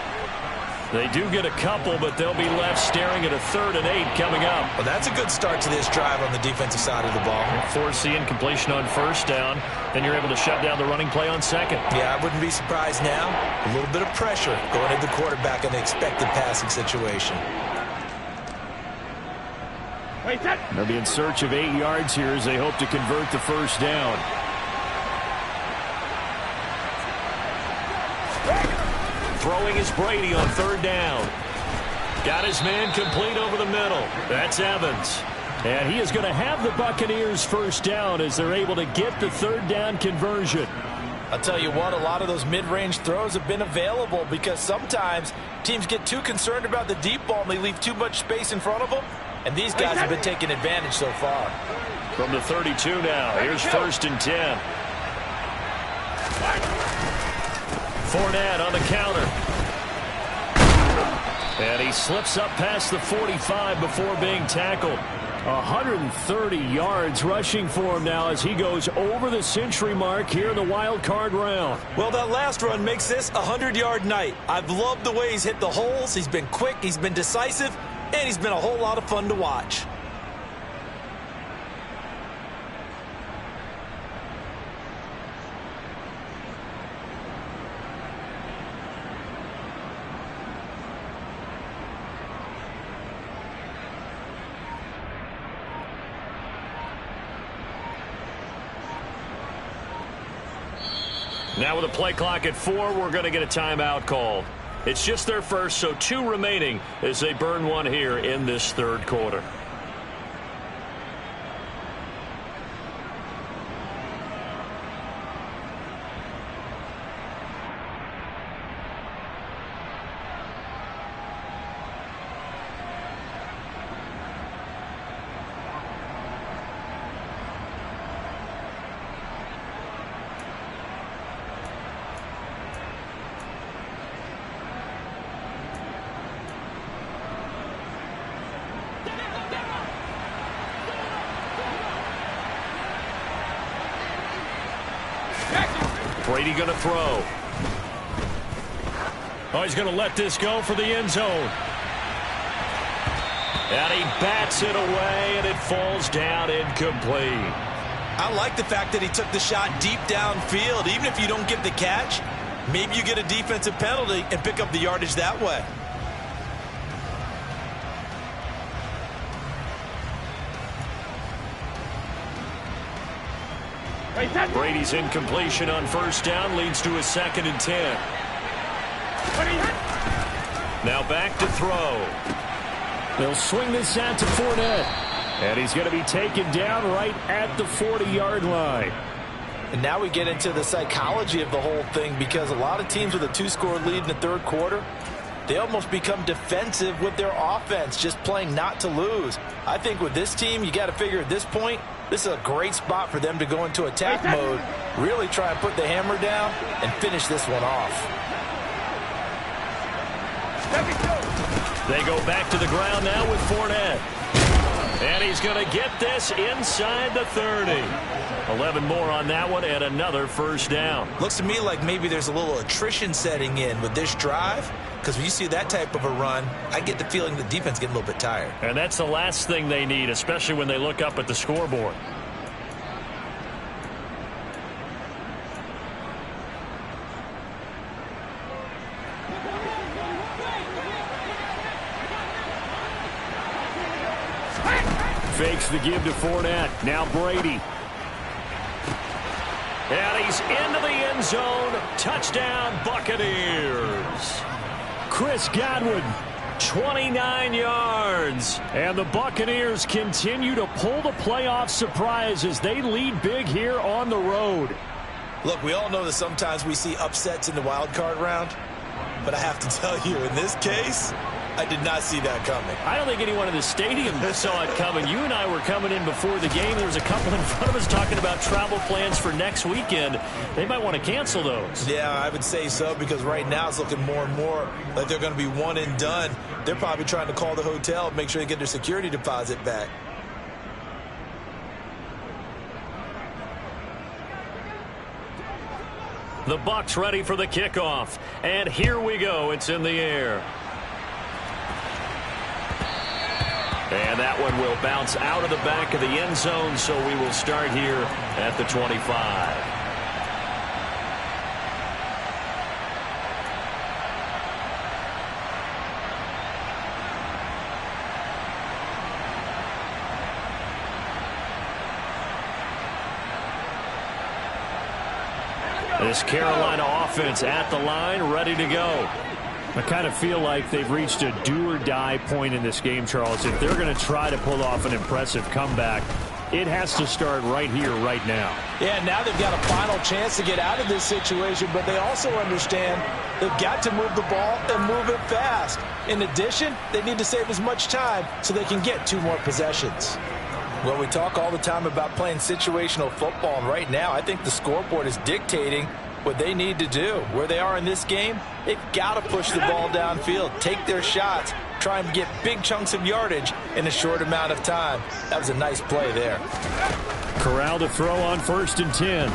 They do get a couple, but they'll be left staring at a 3rd and 8 coming up. Well, that's a good start to this drive on the defensive side of the ball. Force the incompletion on 1st down, then you're able to shut down the running play on 2nd. Yeah, I wouldn't be surprised now. A little bit of pressure going at the quarterback in the expected passing situation. They'll be in search of 8 yards here as they hope to convert the 1st down. Throwing is Brady on 3rd down. Got his man complete over the middle. That's Evans. And he is going to have the Buccaneers 1st down as they're able to get the 3rd down conversion. I'll tell you what, a lot of those mid-range throws have been available because sometimes teams get too concerned about the deep ball and they leave too much space in front of them. And these guys have been taking advantage so far. From the 32 now, here's 1st and 10. Fournette on the counter. And he slips up past the 45 before being tackled. 130 yards rushing for him now as he goes over the century mark here in the wild card round. Well, that last run makes this a 100-yard night. I've loved the way he's hit the holes. He's been quick, he's been decisive, and he's been a whole lot of fun to watch. Now with a play clock at 4, we're going to get a timeout called. It's just their first, so 2 remaining as they burn one here in this 3rd quarter. Brady going to throw. Oh, he's going to let this go for the end zone. And he bats it away, and it falls down incomplete. I like the fact that he took the shot deep downfield. Even if you don't get the catch, maybe you get a defensive penalty and pick up the yardage that way. Brady's incompletion on 1st down leads to a 2nd and 10. Now back to throw. They'll swing this out to Fournette. And he's going to be taken down right at the 40-yard line. And now we get into the psychology of the whole thing because a lot of teams with a 2-score lead in the 3rd quarter, they almost become defensive with their offense, just playing not to lose. I think with this team, you got to figure at this point, this is a great spot for them to go into attack mode, really try and put the hammer down and finish this one off. They go back to the ground now with Fournette. And he's going to get this inside the 30. 11 more on that one and another 1st down. Looks to me like maybe there's a little attrition setting in with this drive, because when you see that type of a run, I get the feeling the defense getting a little bit tired. And that's the last thing they need, especially when they look up at the scoreboard. Fakes the give to Fournette. Now Brady. And he's into the end zone. Touchdown, Buccaneers. Chris Godwin, 29 yards. and the Buccaneers continue to pull the playoff surprise as they lead big here on the road. Look, we all know that sometimes we see upsets in the wild card round, but I have to tell you, in this case, I did not see that coming. I don't think anyone in the stadium saw it coming. You and I were coming in before the game. There was a couple in front of us talking about travel plans for next weekend. They might want to cancel those. Yeah, I would say so, because right now it's looking more and more like they're going to be one and done. They're probably trying to call the hotel and make sure they get their security deposit back. The Bucs ready for the kickoff. And here we go. It's in the air. And that one will bounce out of the back of the end zone, so we will start here at the 25. This Carolina offense at the line, ready to go. I kind of feel like they've reached a do-or-die point in this game, Charles. If they're going to try to pull off an impressive comeback, it has to start right here, right now. Yeah, now they've got a final chance to get out of this situation, but they also understand they've got to move the ball and move it fast. In addition, they need to save as much time so they can get 2 more possessions. Well, we talk all the time about playing situational football, and right now I think the scoreboard is dictating what they need to do. Where they are in this game, they've got to push the ball downfield, take their shots, try and get big chunks of yardage in a short amount of time. That was a nice play there. Corral to throw on 1st and 10.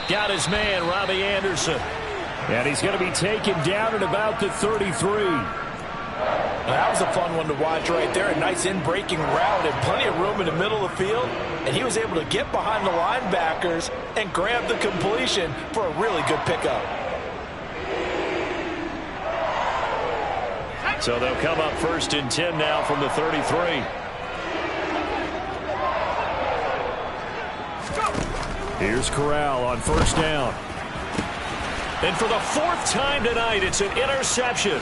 Got his man, Robbie Anderson. And he's going to be taken down at about the 33. That was a fun one to watch right there. A nice in-breaking route and plenty of room in the middle of the field. And he was able to get behind the linebackers and grab the completion for a really good pickup. So they'll come up 1st and 10 now from the 33. Here's Corral on 1st down. And for the 4th time tonight, it's an interception.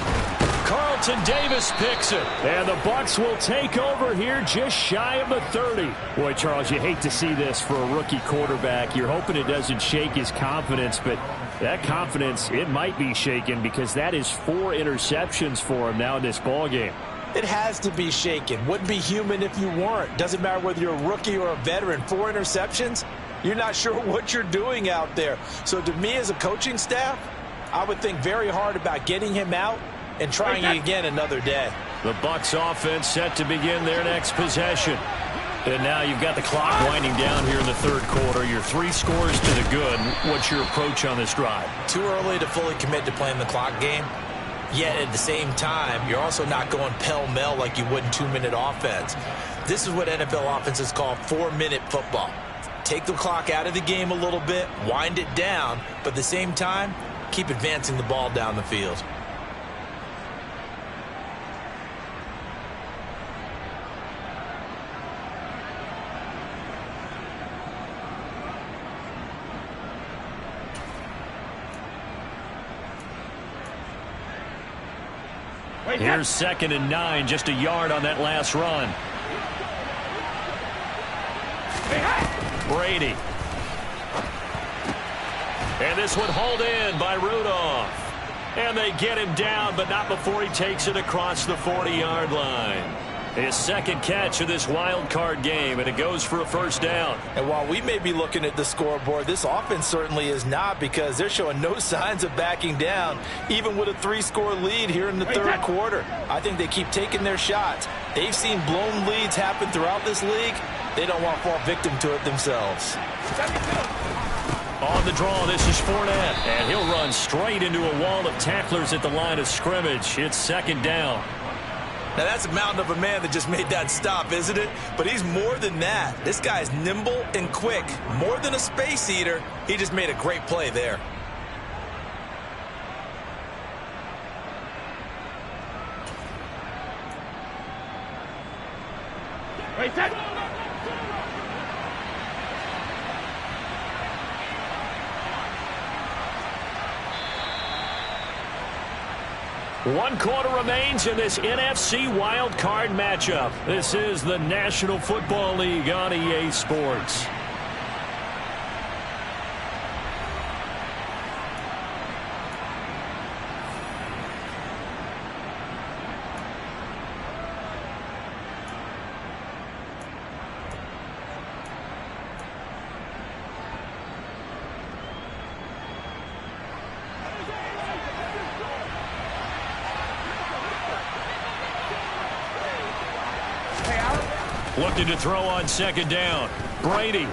Carlton Davis picks it. And the Bucs will take over here just shy of the 30. Boy, Charles, you hate to see this for a rookie quarterback. You're hoping it doesn't shake his confidence, but that confidence, it might be shaken because that is 4 interceptions for him now in this ballgame. It has to be shaken. Wouldn't be human if you weren't. Doesn't matter whether you're a rookie or a veteran. 4 interceptions, you're not sure what you're doing out there. So to me as a coaching staff, I would think very hard about getting him out and trying it again another day. The Bucs offense set to begin their next possession. And now you've got the clock winding down here in the 3rd quarter. You're 3 scores to the good. What's your approach on this drive? Too early to fully commit to playing the clock game. Yet at the same time, you're also not going pell-mell like you would in 2-minute offense. This is what NFL offenses call 4-minute football. Take the clock out of the game a little bit, wind it down, but at the same time, keep advancing the ball down the field. Here's 2nd and 9, just a yard on that last run. Brady. And this one hauled in by Rudolph. And they get him down, but not before he takes it across the 40-yard line. His 2nd catch of this wild card game, and it goes for a 1st down. And while we may be looking at the scoreboard, this offense certainly is not, because they're showing no signs of backing down, even with a 3-score lead here in the 3rd quarter. I think they keep taking their shots. They've seen blown leads happen throughout this league. They don't want to fall victim to it themselves. On the draw, this is Fournette, and he'll run straight into a wall of tacklers at the line of scrimmage. It's 2nd down. Now, that's a mountain of a man that just made that stop, isn't it? But he's more than that. This guy's nimble and quick. More than a space eater, he just made a great play there. Wait, set. One quarter remains in this NFC wild card matchup. This is the National Football League on EA Sports. Looking to throw on second down. Brady.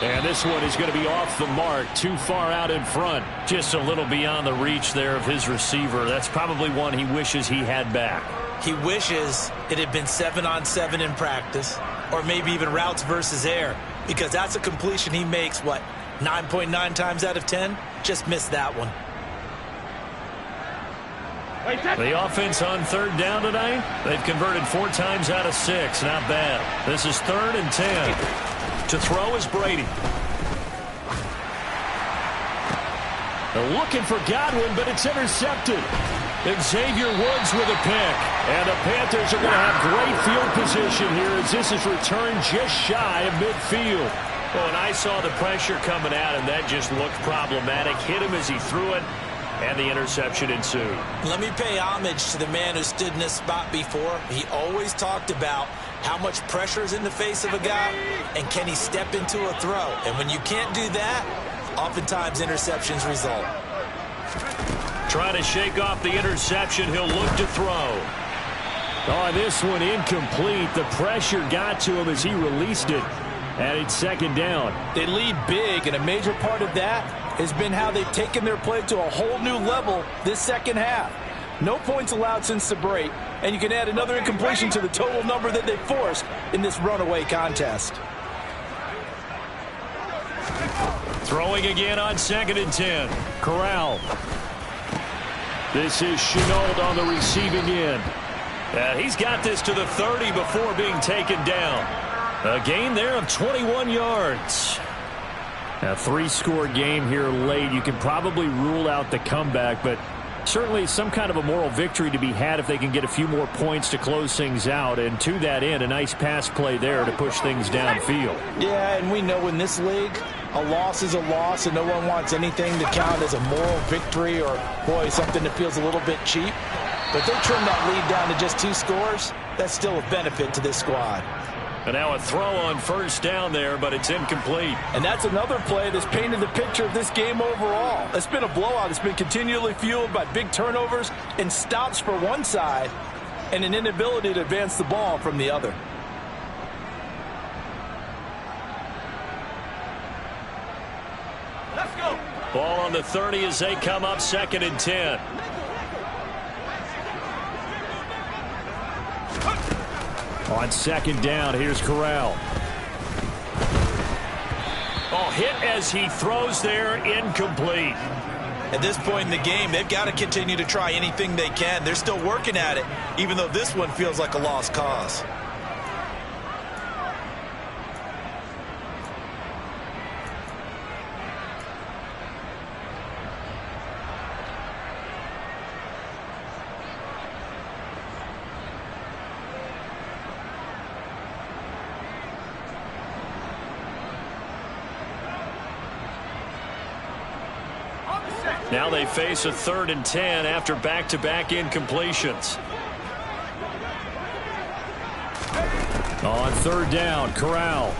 And this one is going to be off the mark, too far out in front. Just a little beyond the reach there of his receiver. That's probably one he wishes he had back. He wishes it had been 7-on-7 in practice, or maybe even routes versus air, because that's a completion he makes, 9.9 times out of 10? Just missed that one. The offense on third down tonight, they've converted 4 times out of 6. Not bad. This is 3rd and 10. To throw is Brady. They're looking for Godwin, but it's intercepted. Xavier Woods with a pick. And the Panthers are going to have great field position here as this is returned just shy of midfield. Oh, and I saw the pressure coming at him. That just looked problematic. Hit him as he threw it, and the interception ensued. Let me pay homage to the man who stood in this spot before. He always talked about how much pressure is in the face of a guy, and can he step into a throw? And when you can't do that, oftentimes interceptions result. Trying to shake off the interception. He'll look to throw. Oh, this one incomplete. The pressure got to him as he released it. And it's second down. They lead big, and a major part of that has been how they've taken their play to a whole new level this second half. No points allowed since the break, and you can add another incompletion to the total number that they forced in this runaway contest. Throwing again on 2nd and 10. Corral. This is Chenault on the receiving end. He's got this to the 30 before being taken down. A gain there of 21 yards. A 3-score game here late. You can probably rule out the comeback, but certainly some kind of a moral victory to be had if they can get a few more points to close things out. And to that end, a nice pass play there to push things downfield. Yeah, and we know in this league, a loss is a loss, and no one wants anything to count as a moral victory or, boy, something that feels a little bit cheap. But if they trim that lead down to just 2 scores, that's still a benefit to this squad. And now a throw on first down there, but it's incomplete. And that's another play that's painted the picture of this game overall. It's been a blowout. It's been continually fueled by big turnovers and stops for one side and an inability to advance the ball from the other. Let's go. Ball on the 30 as they come up 2nd and 10. On 2nd down, here's Corral. Oh, hit as he throws there, incomplete. At this point in the game, they've got to continue to try anything they can. They're still working at it, even though this one feels like a lost cause. Now they face a 3rd and 10 after back-to-back incompletions. On 3rd down, Corral.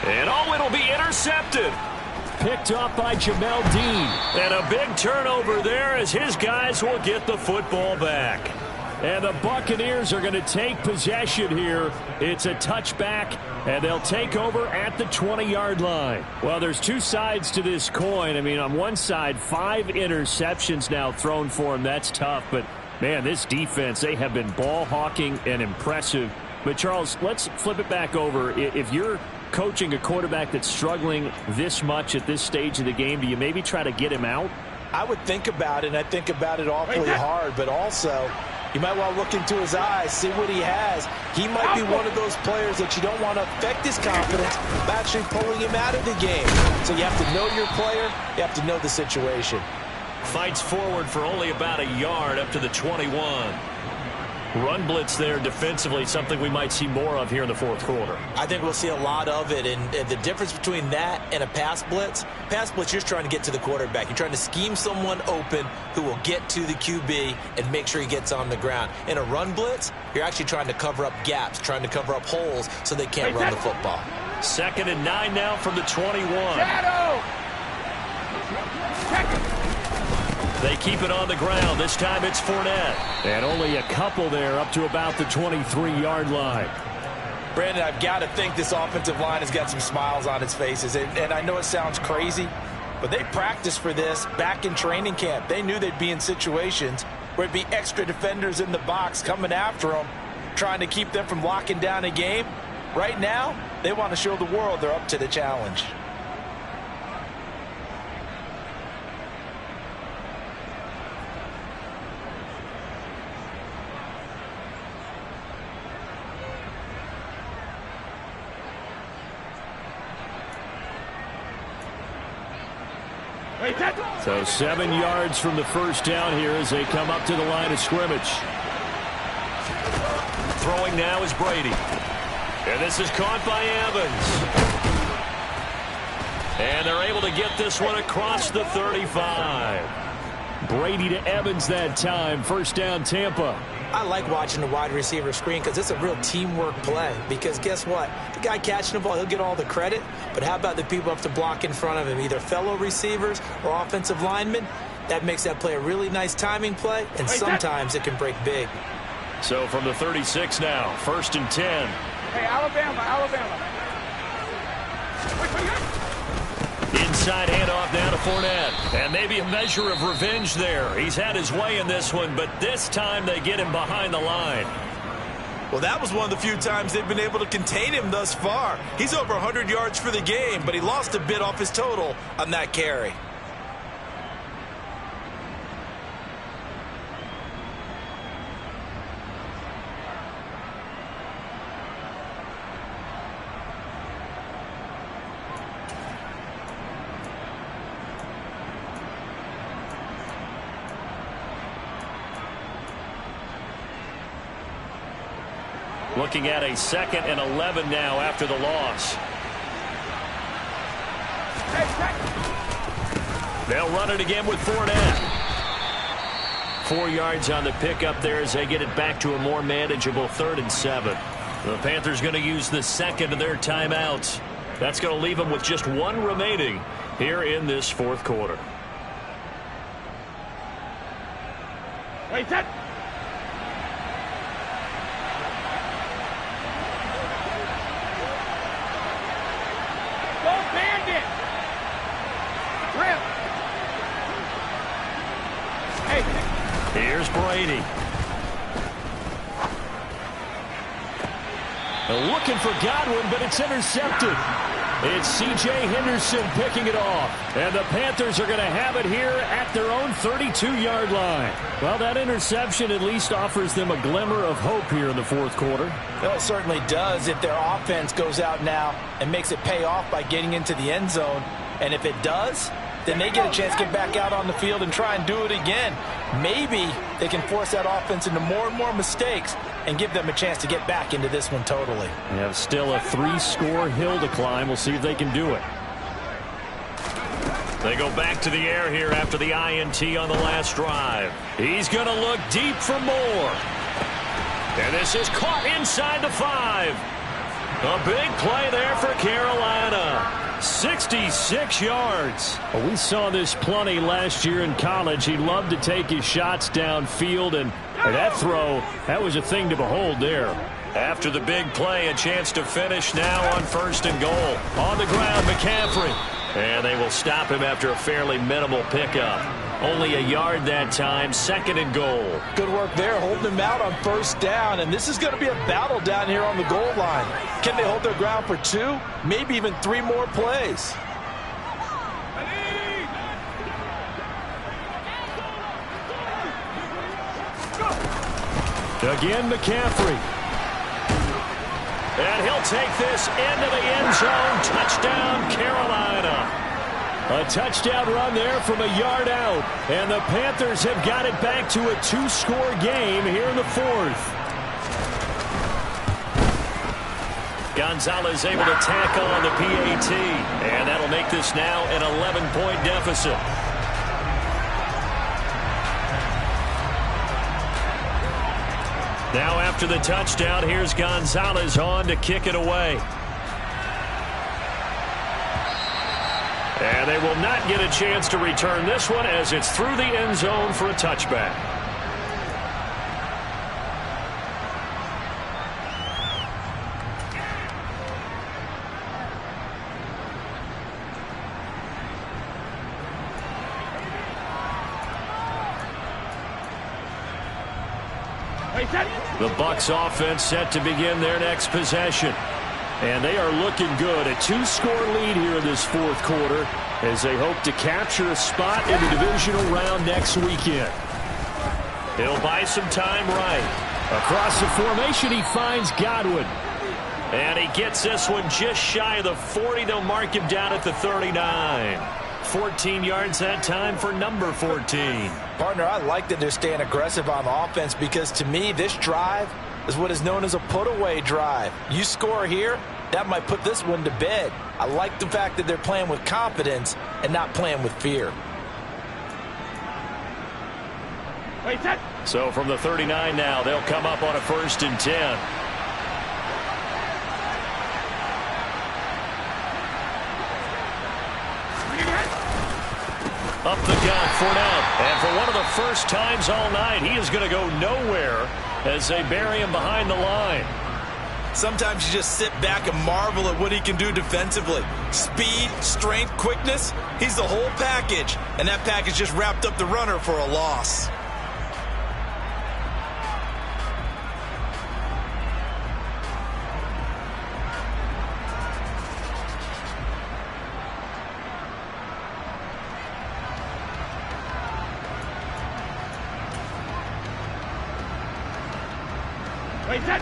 And it'll be intercepted. Picked up by Jamel Dean. And a big turnover there as his guys will get the football back. And the Buccaneers are going to take possession here. It's a touchback, and they'll take over at the 20-yard line. Well, there's 2 sides to this coin. I mean, on one side, 5 interceptions now thrown for him. That's tough. But, man, this defense, they have been ball hawking and impressive. But, Charles, let's flip it back over. If you're coaching a quarterback that's struggling this much at this stage of the game, do you maybe try to get him out? I would think about it, and I think about it awfully hard. But also, you might want to look into his eyes, see what he has. He might be one of those players that you don't want to affect his confidence by actually pulling him out of the game. So you have to know your player. You have to know the situation. Fights forward for only about a yard up to the 21. Run blitz there defensively, something we might see more of here in the 4th quarter. I think we'll see a lot of it, and the difference between that and a pass blitz, you're trying to get to the quarterback. You're trying to scheme someone open who will get to the QB and make sure he gets on the ground. In a run blitz, you're actually trying to cover up gaps, trying to cover up holes so they can't run the football. 2nd and 9 now from the 21. Shadow! Check it. They keep it on the ground. This time it's Fournette. And only a couple there up to about the 23-yard line. Brandon, I've got to think this offensive line has got some smiles on its faces. And I know it sounds crazy, but they practiced for this back in training camp. They knew they'd be in situations where it'd be extra defenders in the box coming after them, trying to keep them from locking down a game. Right now, they want to show the world they're up to the challenge. So 7 yards from the first down here as they come up to the line of scrimmage. Throwing now is Brady. And this is caught by Evans. And they're able to get this one across the 35. Brady to Evans that time. First down, Tampa. I like watching the wide receiver screen because it's a real teamwork play. Because guess what? The guy catching the ball, he'll get all the credit. But how about the people who have to block in front of him, either fellow receivers or offensive linemen? That makes that play a really nice timing play, and sometimes it can break big. So from the 36 now, 1st and 10. Hey, Alabama. Inside handoff now to Fournette. And maybe a measure of revenge there. He's had his way in this one, but this time they get him behind the line. Well, that was one of the few times they've been able to contain him thus far. He's over 100 yards for the game, but he lost a bit off his total on that carry. Looking at a 2nd and 11 now after the loss. They'll run it again with Fournette. 4 yards on the pickup there as they get it back to a more manageable 3rd and 7. The Panthers going to use the 2nd of their timeouts. That's going to leave them with just 1 remaining here in this 4th quarter. Wait, that. Here's Brady. Looking for Godwin, but it's intercepted. It's C.J. Henderson picking it off. And the Panthers are going to have it here at their own 32-yard line. Well, that interception at least offers them a glimmer of hope here in the 4th quarter. Well, it certainly does if their offense goes out now and makes it pay off by getting into the end zone. And if it does, then they get a chance to get back out on the field and try and do it again. Maybe they can force that offense into more and more mistakes and give them a chance to get back into this one totally. They have still a 3-score hill to climb. We'll see if they can do it. They go back to the air here after the INT on the last drive. He's going to look deep for more. And this is caught inside the 5. A big play there for Carolina. 66 yards. Well, we saw this plenty last year in college. He loved to take his shots downfield, and that throw, that was a thing to behold there. After the big play, a chance to finish now on 1st and goal. On the ground, McCaffrey. And they will stop him after a fairly minimal pickup. Only a yard that time, 2nd and goal. Good work there, holding him out on 1st down. And this is going to be a battle down here on the goal line. Can they hold their ground for 2, maybe even 3 more plays? Again, McCaffrey. And he'll take this into the end zone. Touchdown, Carolina. A touchdown run there from a yard out. And the Panthers have got it back to a 2-score game here in the 4th. Gonzalez able to tackle on the PAT. And that'll make this now an 11-point deficit. Now after the touchdown, here's Gonzalez on to kick it away. And they will not get a chance to return this one as it's through the end zone for a touchback. The Bucs offense set to begin their next possession. And they are looking good. A 2-score lead here in this fourth quarter as they hope to capture a spot in the divisional round next weekend. He'll buy some time right. Across the formation, he finds Godwin. And he gets this one just shy of the 40. They'll mark him down at the 39. 14 yards that time for number 14. Partner, I like that they're staying aggressive on offense because to me, this drive is what is known as a put-away drive. You score here, that might put this one to bed. I like the fact that they're playing with confidence and not playing with fear. So from the 39 now, they'll come up on a 1st and 10. Up the gut, Fournette. And for one of the first times all night, he is going to go nowhere as they bury him behind the line. Sometimes you just sit back and marvel at what he can do defensively. Speed, strength, quickness, he's the whole package. And that package just wrapped up the runner for a loss.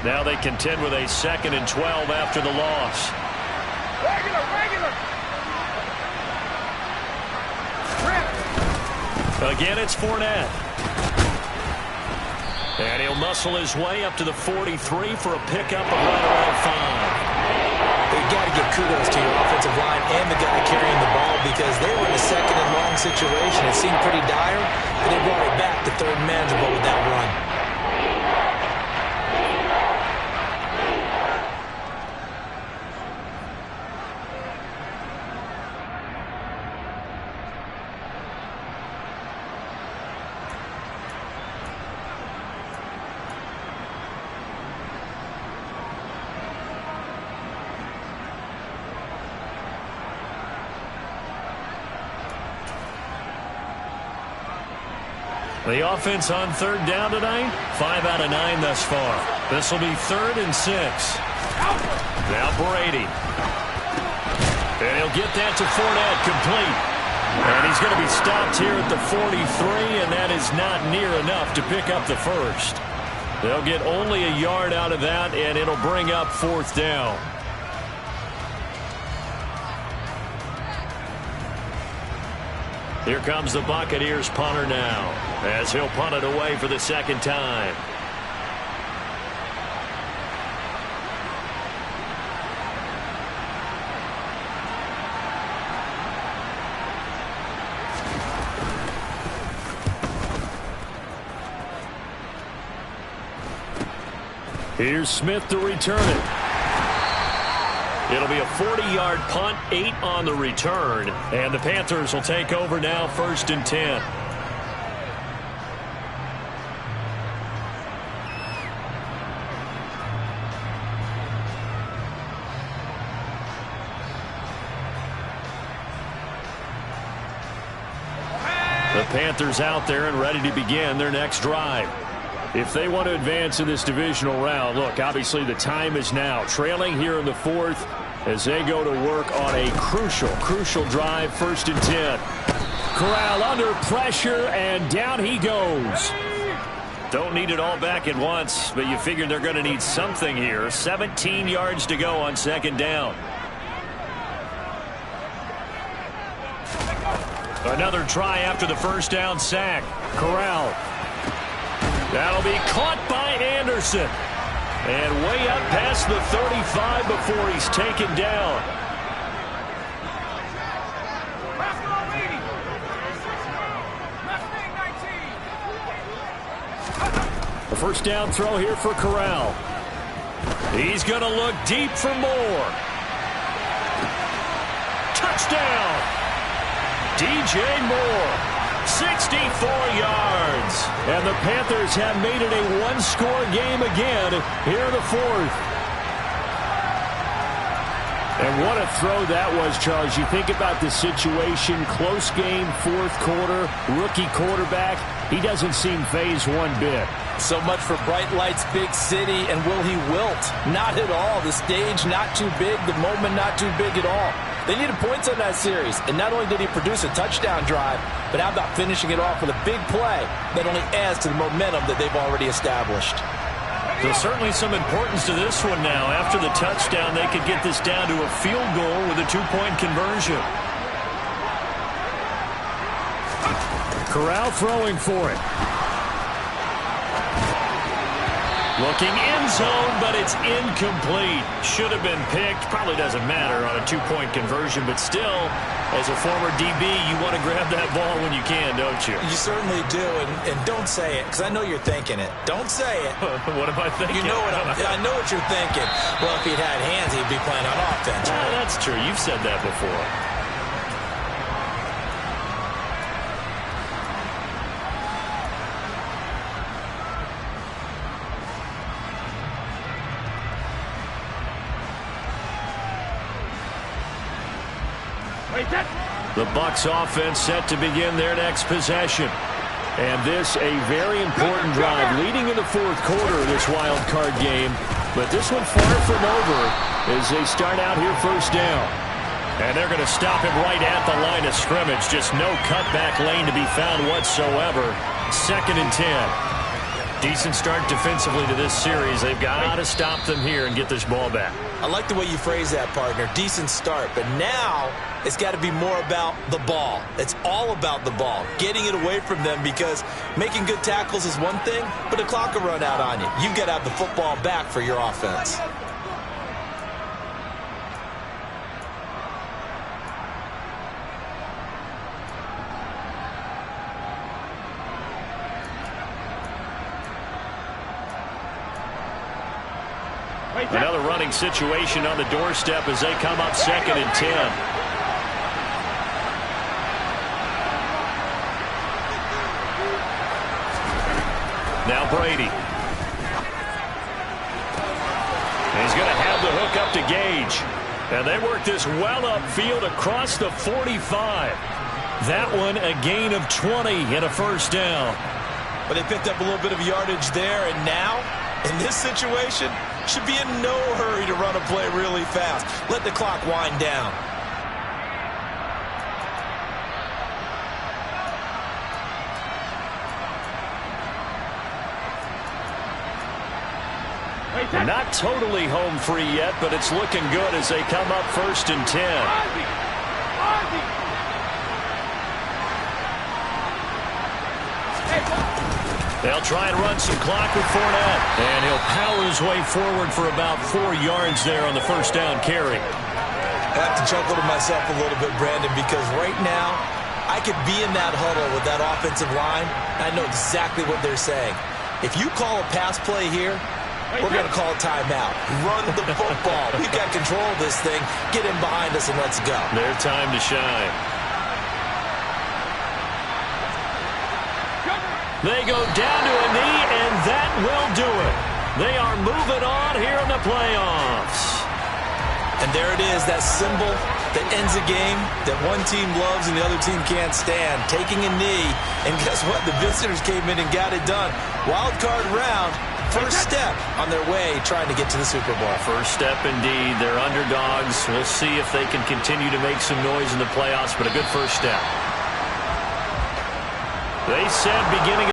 Now they contend with a 2nd and 12 after the loss. Again, it's Fournette. And he'll muscle his way up to the 43 for a pickup of right around 5. You got to give kudos to your offensive line and the guy carrying the ball because they were in a 2nd and long situation. It seemed pretty dire, but they brought it back to 3rd and manageable with that run. The offense on 3rd down tonight, 5 out of 9 thus far. This will be 3rd and 6. Now Brady. And he'll get that to Fournette, complete. And he's going to be stopped here at the 43, and that is not near enough to pick up the 1st. They'll get only a yard out of that, and it'll bring up 4th down. Here comes the Buccaneers punter now, as he'll punt it away for the 2nd time. Here's Smith to return it. It'll be a 40-yard punt, 8 on the return. And the Panthers will take over now, 1st and 10. The Panthers out there and ready to begin their next drive. If they want to advance in this divisional round, look, obviously the time is now. Trailing here in the 4th as they go to work on a crucial drive, 1st and 10. Corral under pressure, and down he goes. Don't need it all back at once, but you figure they're going to need something here. 17 yards to go on 2nd down. Another try after the 1st down sack. Corral. That'll be caught by Anderson. And way up past the 35 before he's taken down. The 1st down throw here for Corral. He's going to look deep for more. Touchdown! DJ Moore, 64 yards. And the Panthers have made it a one-score game again here in the fourth. And what a throw that was, Charles. You think about the situation, close game, fourth quarter, rookie quarterback. He doesn't seem fazed one bit. So much for bright lights, big city, and will he wilt? Not at all. The stage not too big, the moment not too big at all. They needed points on that series, and not only did he produce a touchdown drive, but how about finishing it off with a big play that only adds to the momentum that they've already established. There's certainly some importance to this one now. After the touchdown, they could get this down to a field goal with a two-point conversion. Corral throwing for it. Looking end zone, but it's incomplete. Should have been picked. Probably doesn't matter on a two-point conversion, but still, as a former DB, you want to grab that ball when you can, don't you? You certainly do, and don't say it, because I know you're thinking it. Don't say it. What am I thinking? You know what I know what you're thinking. Well, if he'd had hands, he'd be playing on offense. Right? That's true. You've said that before. The Bucs offense set to begin their next possession. And this a very important drive leading in the fourth quarter of this wild card game. But this one far from over as they start out here first down. And they're going to stop him right at the line of scrimmage. Just no cutback lane to be found whatsoever. 2nd and 10. Decent start defensively to this series. They've got to stop them here and get this ball back. I like the way you phrase that, partner. Decent start. But now it's got to be more about the ball. It's all about the ball. Getting it away from them, because making good tackles is one thing, but the clock will run out on you. You've got to have the football back for your offense. Another running situation on the doorstep as they come up 2nd and 10. Now Brady. He's going to have the hook up to Gage. And they work this well upfield across the 45. That one a gain of 20 and a first down. But they picked up a little bit of yardage there, and now, in this situation, should be in no hurry to run a play really fast. Let the clock wind down. Not totally home free yet, but it's looking good as they come up 1st and 10. They'll try and run some clock with Fournette. And he'll power his way forward for about 4 yards there on the first down carry. I have to chuckle to myself a little bit, Brandon, because right now I could be in that huddle with that offensive line. I know exactly what they're saying. If you call a pass play here, we're going to call a timeout. Run the football. We've got control of this thing. Get in behind us and let's go. Their time to shine. They go down to a knee, and that will do it. They are moving on here in the playoffs. And there it is, that symbol that ends a game that one team loves and the other team can't stand. Taking a knee, and guess what? The visitors came in and got it done. Wild card round, first step on their way trying to get to the Super Bowl. First step indeed. They're underdogs. We'll see if they can continue to make some noise in the playoffs, but a good first step. They said beginning